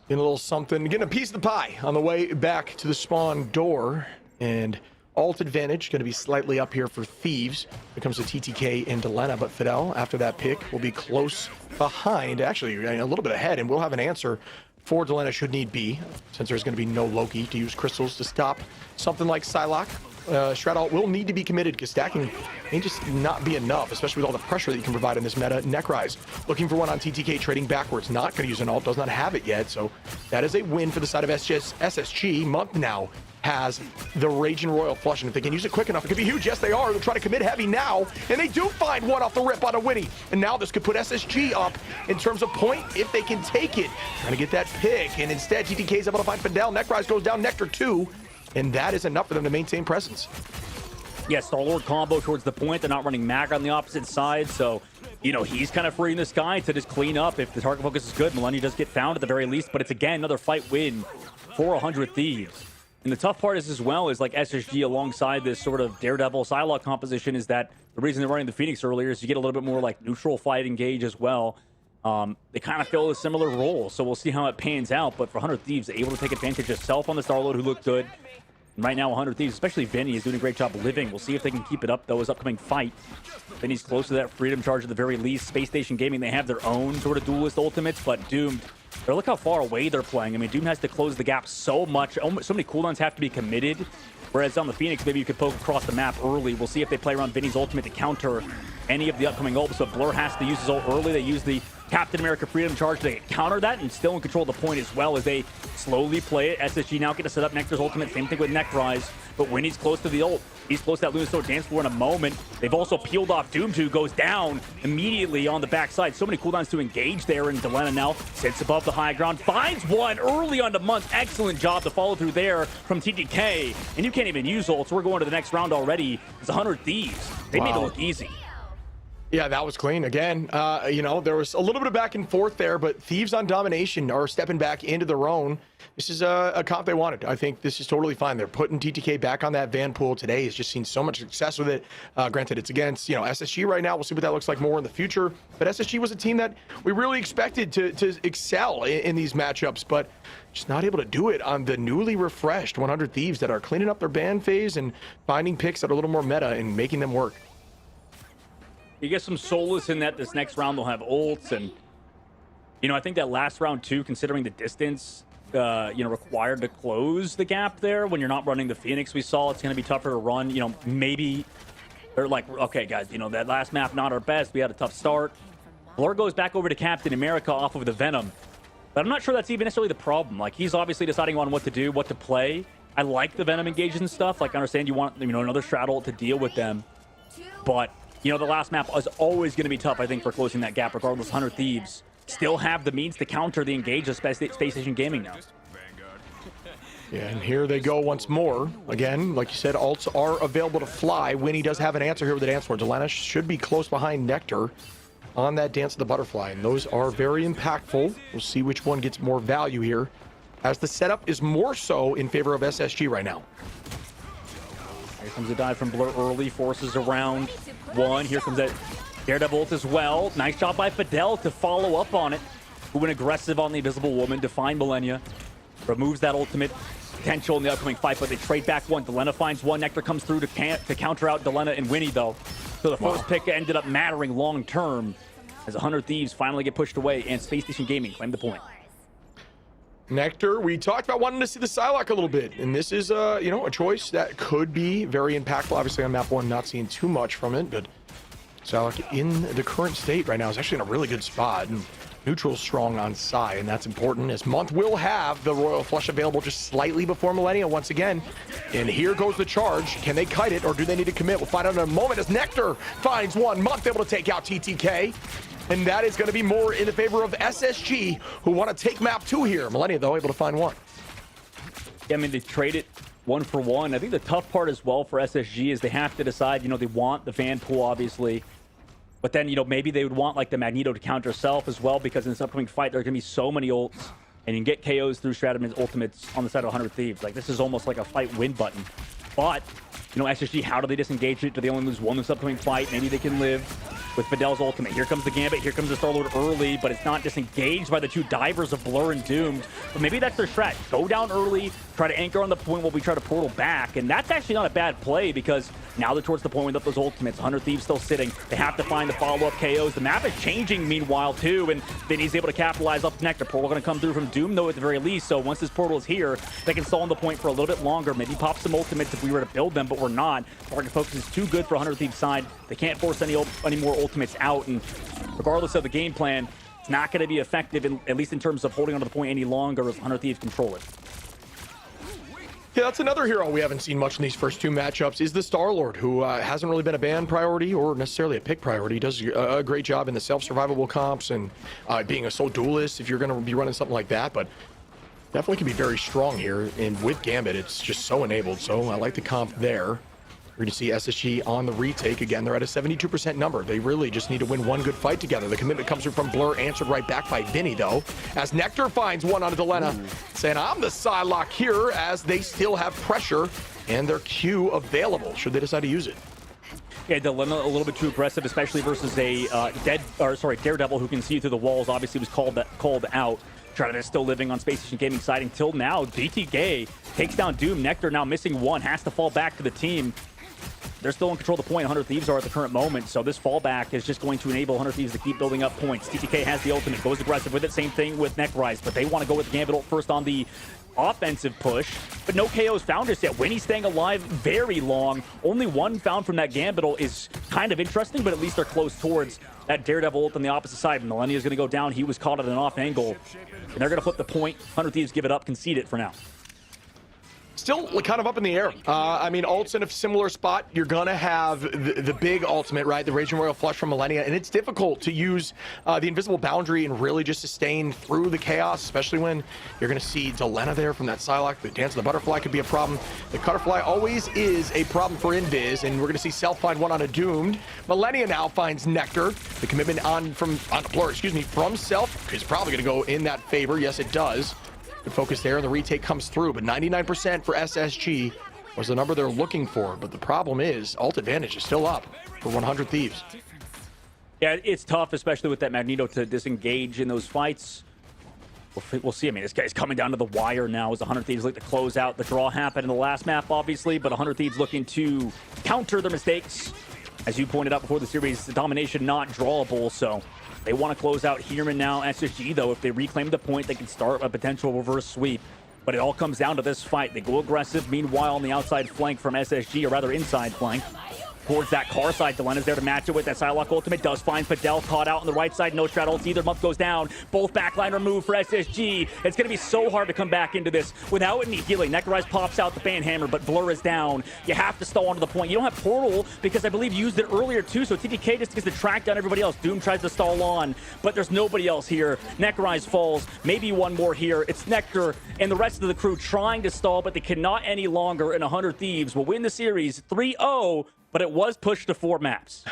Getting a little something, getting a piece of the pie on the way back to the spawn door. And ult advantage going to be slightly up here for Thieves. It comes to TTK and Delena, but Fidel, after that pick, will be close behind, actually a little bit ahead, and we'll have an answer for Delena should need be, since there's going to be no Loki to use crystals to stop something like Psylocke. Shroud ult will need to be committed because stacking may just not be enough, especially with all the pressure that you can provide in this meta. Necrise looking for one on TTK, trading backwards, not going to use an ult, does not have it yet, so that is a win for the side of SSG. Monk now has the Raging Royal flush, and if they can use it quick enough, it could be huge. Yes, they are. They'll try to commit heavy now, and they do find one off the rip on a Winnie. And now this could put SSG up in terms of point if they can take it. Trying to get that pick, and instead TTK is able to find Fidel. Necrise goes down, Nectar 2, and that is enough for them to maintain presence. Yeah, Star-Lord combo towards the point. They're not running Mag on the opposite side, so he's kind of free in the sky to just clean up. If the target focus is good, Millennia does get found at the very least, but it's again another fight win for 100 Thieves. And the tough part is as well is like SSG alongside this sort of Daredevil Psylocke composition is that the reason they're running the Phoenix earlier is you get a little bit more like neutral fight engage as well. They kind of fill a similar role, so we'll see how it pans out. But for 100 Thieves, able to take advantage of Self on the Starlord, who looked good. And right now, 100 Thieves, especially Vinny, is doing a great job living. We'll see if they can keep it up, though, his upcoming fight. Vinny's close to that freedom charge at the very least. Space Station Gaming, they have their own sort of duelist ultimates, but Doomed, look how far away they're playing. I mean, Doom has to close the gap so much. So many cooldowns have to be committed. Whereas on the Phoenix, maybe you could poke across the map early. We'll see if they play around Vinny's ultimate to counter any of the upcoming ults. So Blur has to use his ult early. They use the Captain America Freedom Charge to counter that and still in control of the point as well as they slowly play it. SSG now get to set up Nectar's ultimate. Same thing with Necrise. But when he's close to the ult, he's close to that Lunasaur dance floor in a moment. They've also peeled off Doom 2, goes down immediately on the backside. So many cooldowns to engage there, and Delena now sits above the high ground, finds one early on the month. Excellent job to follow through there from TTK. And you can't even use ults. We're going to the next round already. It's 100 Thieves. They made it look easy. Yeah, that was clean. Again, you know, there was a little bit of back and forth there, but Thieves on domination are stepping back into their own. This is a comp they wanted. I think this is totally fine. They're putting TTK back on that Van pool today. He's just seen so much success with it. Granted, it's against, you know, SSG right now. We'll see what that looks like more in the future. But SSG was a team that we really expected to excel in these matchups, but just not able to do it on the newly refreshed 100 Thieves that are cleaning up their ban phase and finding picks that are a little more meta and making them work. You get some solace in that this next round they'll have ults, and you know, I think that last round too, considering the distance you know, required to close the gap there when you're not running the Phoenix we saw, it's going to be tougher to run. You know, maybe they're like, okay guys, you know, that last map not our best, we had a tough start. Blur goes back over to Captain America off of the Venom, but I'm not sure that's even necessarily the problem. Like, he's obviously deciding on what to do, what to play. I like the Venom engages and stuff. Like, I understand you want, you know, another straddle to deal with them, but you know, the last map is always going to be tough, I think, for closing that gap, regardless. 100 Thieves still have the means to counter the engage of Space Station Gaming now. Yeah, and here they go once more. Again, like you said, ults are available to fly. Winnie does have an answer here with the dance floor. Delena should be close behind Nectar on that Dance of the Butterfly, and those are very impactful. We'll see which one gets more value here, as the setup is more so in favor of SSG right now. Here comes a dive from Blur early, forces around one. Here comes that Daredevil ult as well. Nice job by Fidel to follow up on it. Who went aggressive on the Invisible Woman to find Millennia. Removes that ultimate potential in the upcoming fight, but they trade back one. Delena finds one. Nectar comes through to counter out Delena and Winnie, though. So the first pick ended up mattering long term as 100 Thieves finally get pushed away and Space Station Gaming claim the point. Nectar, we talked about wanting to see the Psylocke a little bit, and this is, you know, a choice that could be very impactful. Obviously, on map 1, not seeing too much from it, but Psylocke in the current state right now is actually in a really good spot, and neutral strong on Psy, and that's important, as Month will have the Royal Flush available just slightly before Millennia once again. And here goes the charge. Can they kite it, or do they need to commit? We'll find out in a moment as Nectar finds one. Month able to take out TTK. And that is going to be more in the favor of SSG, who want to take map 2 here. Millennia, though, able to find one. Yeah, I mean, they trade it 1 for 1. I think the tough part as well for SSG is they have to decide, you know, they want the fan pool, obviously. But then, you know, maybe they would want, like, the Magneto to counter Self as well, because in this upcoming fight, there are going to be so many ults. And you can get KOs through Strataman's ultimates on the side of 100 Thieves. Like, this is almost like a fight win button. But, you know, SSG, how do they disengage it? Do they only lose one this upcoming fight? Maybe they can live with Fidel's ultimate. Here comes the Gambit. Here comes the Starlord early, but it's not disengaged by the two divers of Blur and Doomed. But maybe that's their strat. Go down early, try to anchor on the point while we try to portal back. And that's actually not a bad play, because now they're towards the point with those ultimates. 100 Thieves still sitting. They have to find the follow-up KOs. The map is changing meanwhile, too, and Vinny's able to capitalize up Nectar. Portal going to come through from Doom, though, at the very least. So once this portal is here, they can stall on the point for a little bit longer. Maybe pop some ultimates if we were to build them, but we're not. Target focus is too good for 100 Thieves' side. They can't force any more ultimates out, and regardless of the game plan, it's not going to be effective, at least in terms of holding onto the point any longer if 100 Thieves control it. Yeah, that's another hero we haven't seen much in these first 2 matchups, is the Starlord, who hasn't really been a ban priority or necessarily a pick priority. He does a great job in the self-survivable comps and being a sole duelist if you're going to be running something like that, but definitely can be very strong here. And with Gambit, it's just so enabled, so I like the comp there. We're going to see SSG on the retake. Again, they're at a 72% number. They really just need to win one good fight together. The commitment comes through from Blur, answered right back by Vinny, though, as Nectar finds one on Delena, saying, I'm the Psylocke here, as they still have pressure and their Q available, should they decide to use it. Yeah, Delena a little bit too aggressive, especially versus a Daredevil who can see through the walls. Obviously was called out. Charlotte is still living on Space Station Gaming side until now. BTK takes down Doom. Nectar now missing one, has to fall back to the team. They're still in control of the point. 100 Thieves are at the current moment, so this fallback is just going to enable 100 Thieves to keep building up points. TTK has the ultimate, goes aggressive with it. Same thing with Neckrise, but they want to go with the Gambit ult first on the offensive push, but no KOs found just yet. Winnie's staying alive very long. Only one found from that Gambit ult is kind of interesting, but at least they're close towards that Daredevil ult on the opposite side. Millennia is going to go down. He was caught at an off angle, and they're going to flip the point. 100 Thieves give it up, concede it for now. Still kind of up in the air. I mean, ult's in a similar spot. You're going to have the big ultimate, right? The Raging Royal Flush from Millennia. And it's difficult to use the Invisible Boundary and really just sustain through the chaos, especially when you're going to see Delena there from that Psylocke. The Dance of the Butterfly could be a problem. The Cutterfly always is a problem for Invis. And we're going to see Self find one on a Doomed. Millennia now finds Nectar. The commitment from Self is probably going to go in that favor. Yes, it does. Good focus there, and the retake comes through, but 99% for SSG was the number they're looking for. But the problem is, ult advantage is still up for 100 Thieves. Yeah, it's tough, especially with that Magneto to disengage in those fights. We'll see. I mean, this guy's coming down to the wire now as 100 Thieves look to close out. The draw happened in the last map, obviously, but 100 Thieves looking to counter their mistakes. As you pointed out before the series, the domination not drawable, so they want to close out here and now. SSG, though, if they reclaim the point, they can start a potential reverse sweep. But it all comes down to this fight. They go aggressive. Meanwhile, on the outside flank from SSG, or rather inside flank, towards that car side, Delena's there to match it with that Psylocke ultimate. Does find Fidel caught out on the right side. No strat ults either. Muff goes down. Both backline removed for SSG. It's going to be so hard to come back into this without any healing. Nectarise pops out the fan hammer, but Blur is down. You have to stall onto the point. You don't have Portal because I believe you used it earlier too, so TTK just gets to track down everybody else. Doom tries to stall on, but there's nobody else here. Nectarise falls. Maybe one more here. It's Nectar and the rest of the crew trying to stall, but they cannot any longer, and 100 Thieves will win the series 3-0. But it was pushed to 4 maps.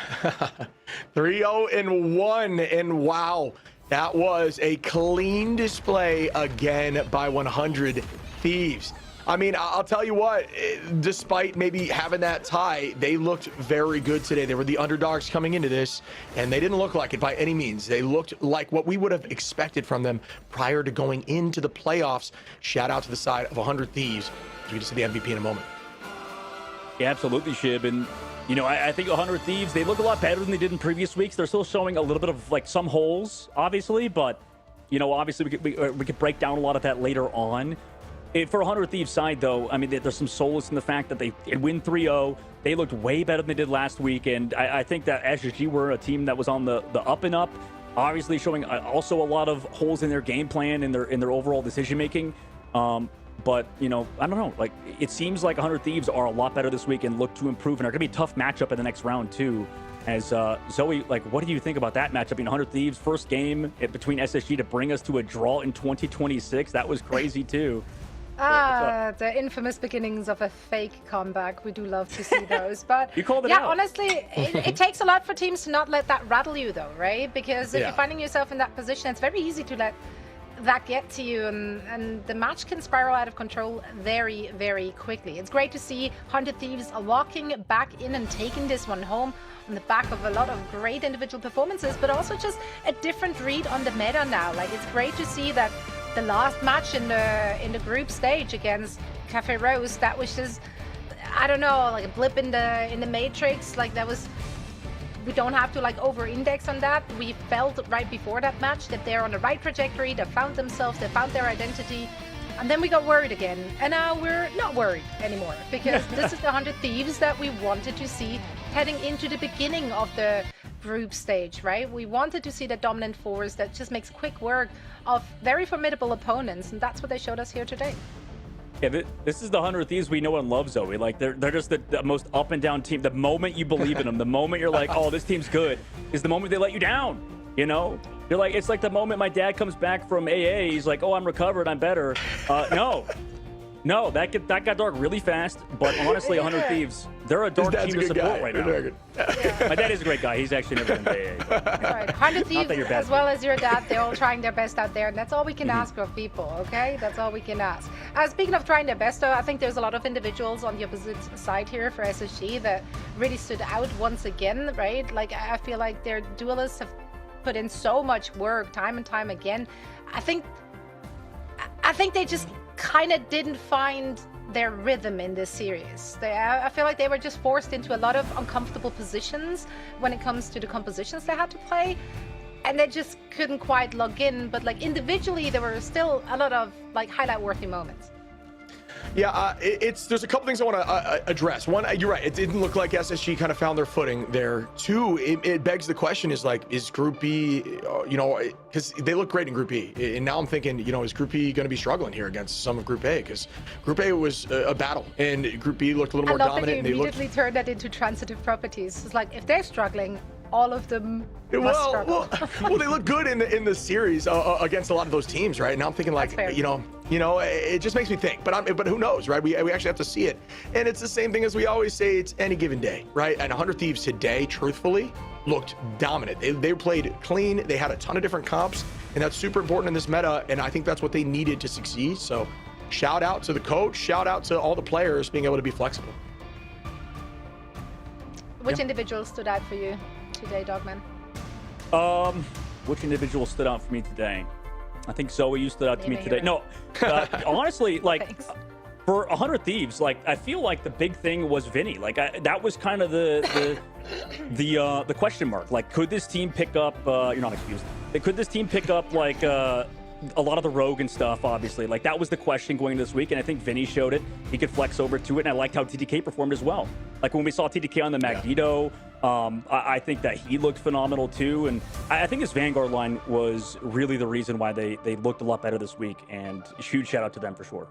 3-0-1, and wow, that was a clean display again by 100 Thieves. I mean, I'll tell you what, despite maybe having that tie, they looked very good today. They were the underdogs coming into this, and they didn't look like it by any means. They looked like what we would have expected from them prior to going into the playoffs. Shout out to the side of 100 Thieves. We just see the MVP in a moment. Yeah, absolutely, Shib. And, you know, I think 100 Thieves, they look a lot better than they did in previous weeks. They're still showing a little bit of, like, some holes, obviously. But, you know, obviously we could break down a lot of that later on. For 100 Thieves side, though, I mean, there's some solace in the fact that they did win 3-0. They looked way better than they did last week. And I think that SSG were a team that was on the up and up. Obviously showing also a lot of holes in their game plan and their overall decision-making. But, you know, I don't know. Like, it seems like 100 Thieves are a lot better this week and look to improve and are going to be a tough matchup in the next round, too. As Zoe, like, what do you think about that matchup? I mean, 100 Thieves, first game between SSG to bring us to a draw in 2026. That was crazy, too. The infamous beginnings of a fake comeback. We do love to see those. But you called it yeah, out. honestly, it takes a lot for teams to not let that rattle you, though, right? Because if you're finding yourself in that position, it's very easy to let that get to you, and the match can spiral out of control very, very quickly. It's great to see 100 Thieves locking back in and taking this one home on the back of a lot of great individual performances, but also just a different read on the meta now. Like, it's great to see that the last match in the group stage against Cafe Rose, that was just, I don't know, like a blip in the matrix. Like, that was, we don't have to like over-index on that. We felt right before that match that they're on the right trajectory, they found themselves, they found their identity, and then we got worried again. And now we're not worried anymore, because this is the 100 Thieves that we wanted to see heading into the beginning of the group stage, right? We wanted to see the dominant force that just makes quick work of very formidable opponents, and that's what they showed us here today. Yeah, this is the 100 Thieves we know and love, Zoe. Like, they're just the most up and down team. The moment you believe in them, the moment you're like, oh, this team's good, is the moment they let you down, you know? You're like, it's like the moment my dad comes back from AA, he's like, oh, I'm recovered, I'm better. No, that got dark really fast, but honestly, 100 Thieves, they're a dark team to support right now. My dad is a great guy. He's actually never been to AA. Right. 100 Thieves, as well as your dad, they're all trying their best out there, and that's all we can ask of people, okay? That's all we can ask. Speaking of trying their best, though, I think there's a lot of individuals on the opposite side here for SSG that really stood out once again, right? Like, I feel like their duelists have put in so much work time and time again. I think they just kind of didn't find their rhythm in this series. I feel like they were just forced into a lot of uncomfortable positions when it comes to the compositions they had to play, and they just couldn't quite log in. But like individually, there were still a lot of like highlight-worthy moments. Yeah, there's a couple things I want to address. One, you're right. It didn't look like SSG kind of found their footing there. Two, it begs the question: is Group B, because they look great in Group B, and now I'm thinking, is Group B going to be struggling here against some of Group A? Because Group A was a battle, and Group B looked a little more dominant. That you immediately turned that into transitive properties. It's like if they're struggling, all of them must struggle. Well, they look good in the series against a lot of those teams, right? Now I'm thinking like, it just makes me think. But who knows, right? We actually have to see it, and it's the same thing as we always say. It's any given day, right? And 100 Thieves today, truthfully, looked dominant. They played clean. They had a ton of different comps, and that's super important in this meta. And I think that's what they needed to succeed. So, shout out to the coach. Shout out to all the players being able to be flexible. Which individual stood out for you today, Dogman? Which individual stood out for me today? I think Zoe, you stood out to me today. No, honestly, like Thanks. for 100 Thieves, like I feel like the big thing was Vinny. Like that was kind of the question mark. Like, could this team pick up? You're not excused. Could this team pick up like a lot of the rogue and stuff? Obviously, like that was the question going into this week, and I think Vinny showed it. He could flex over to it, and I liked how TTK performed as well. Like when we saw TTK on the Magneto. I think that he looked phenomenal too, and I think this Vanguard line was really the reason why they looked a lot better this week, and huge shout out to them for sure.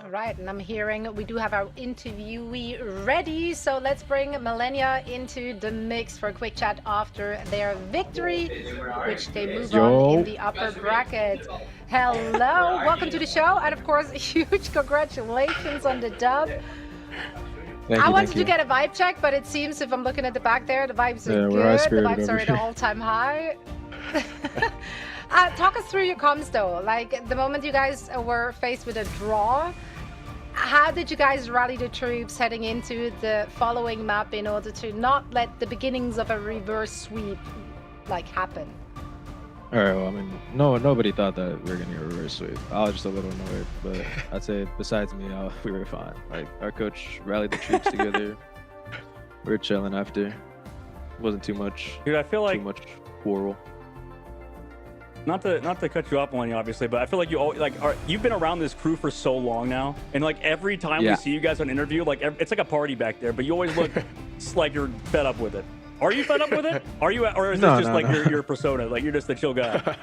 All right, and I'm hearing we do have our interviewee ready, so let's bring Millennia into the mix for a quick chat after their victory, which they move on in the upper bracket. Hello, welcome to the show, and of course, huge congratulations on the dub. I wanted to get a vibe check, but it seems if I'm looking at the back there, the vibes are good. The vibes are at an all-time high. Talk us through your comms, though. Like, the moment you guys were faced with a draw, how did you guys rally the troops heading into the following map in order to not let the beginnings of a reverse sweep, like, happen? All right, well, I mean, nobody thought that we were going to get a reverse sweep. I was just a little annoyed, but I'd say besides me, we were fine. Like, our coach rallied the troops together. We were chilling after. Wasn't too much. Dude, I feel like too much quarrel. Not to cut you off, Millennial, obviously, but I feel like you've been around this crew for so long now, and like every time we see you guys on interview, like it's like a party back there, but you always look like you're fed up with it. Are you fed up with it? Are you, or is this just your persona? Like you're just a chill guy?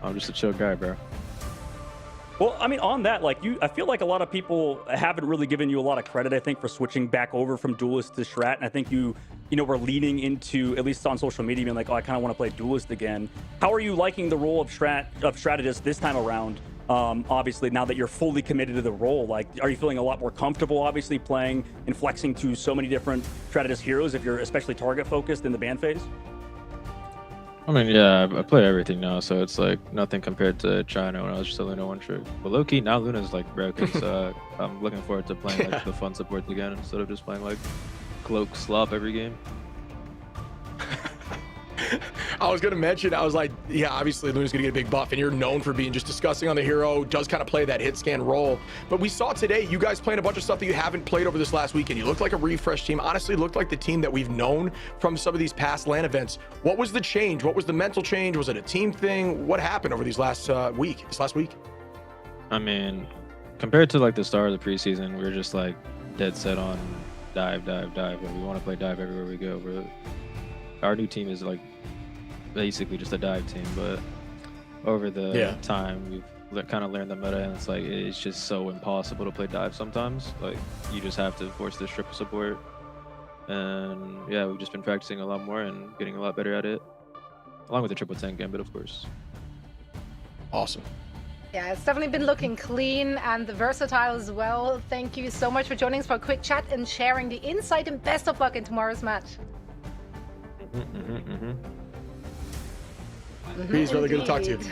I'm just a chill guy, bro. Well, I mean, on that, like I feel like a lot of people haven't really given you a lot of credit, I think, for switching back over from Duelist to Strat. And I think you were leaning into, at least on social media, being like, oh, I kind of want to play Duelist again. How are you liking the role of strategist this time around? Obviously, now that you're fully committed to the role, like, are you feeling a lot more comfortable, obviously, playing and flexing to so many different strategist heroes if you're especially target focused in the ban phase? I mean, yeah, I play everything now, so it's like nothing compared to China when I was just a Luna one trick. But low-key, now Luna's like broken, so I'm looking forward to playing like the fun supports again instead of just playing like Cloak Slop every game. I was going to mention, I was like, yeah, obviously Luna's going to get a big buff, and you're known for being just disgusting on the hero, does kind of play that hit scan role. But we saw today, you guys playing a bunch of stuff that you haven't played over this last weekend. You looked like a refresh team. Honestly, looked like the team that we've known from some of these past LAN events. What was the change? What was the mental change? Was it a team thing? What happened over these last week? I mean, compared to like the start of the preseason, we were just like dead set on dive, and we want to play dive everywhere we go. But our new team is like basically just a dive team, but over the time we've kind of learned the meta, and it's like it's just so impossible to play dive sometimes. Like you just have to force this triple support, and yeah, we've just been practicing a lot more and getting a lot better at it, along with the triple tank gambit, of course. Awesome. Yeah, it's definitely been looking clean and versatile as well. Thank you so much for joining us for a quick chat and sharing the insight, and best of luck in tomorrow's match. He's really good to talk to you.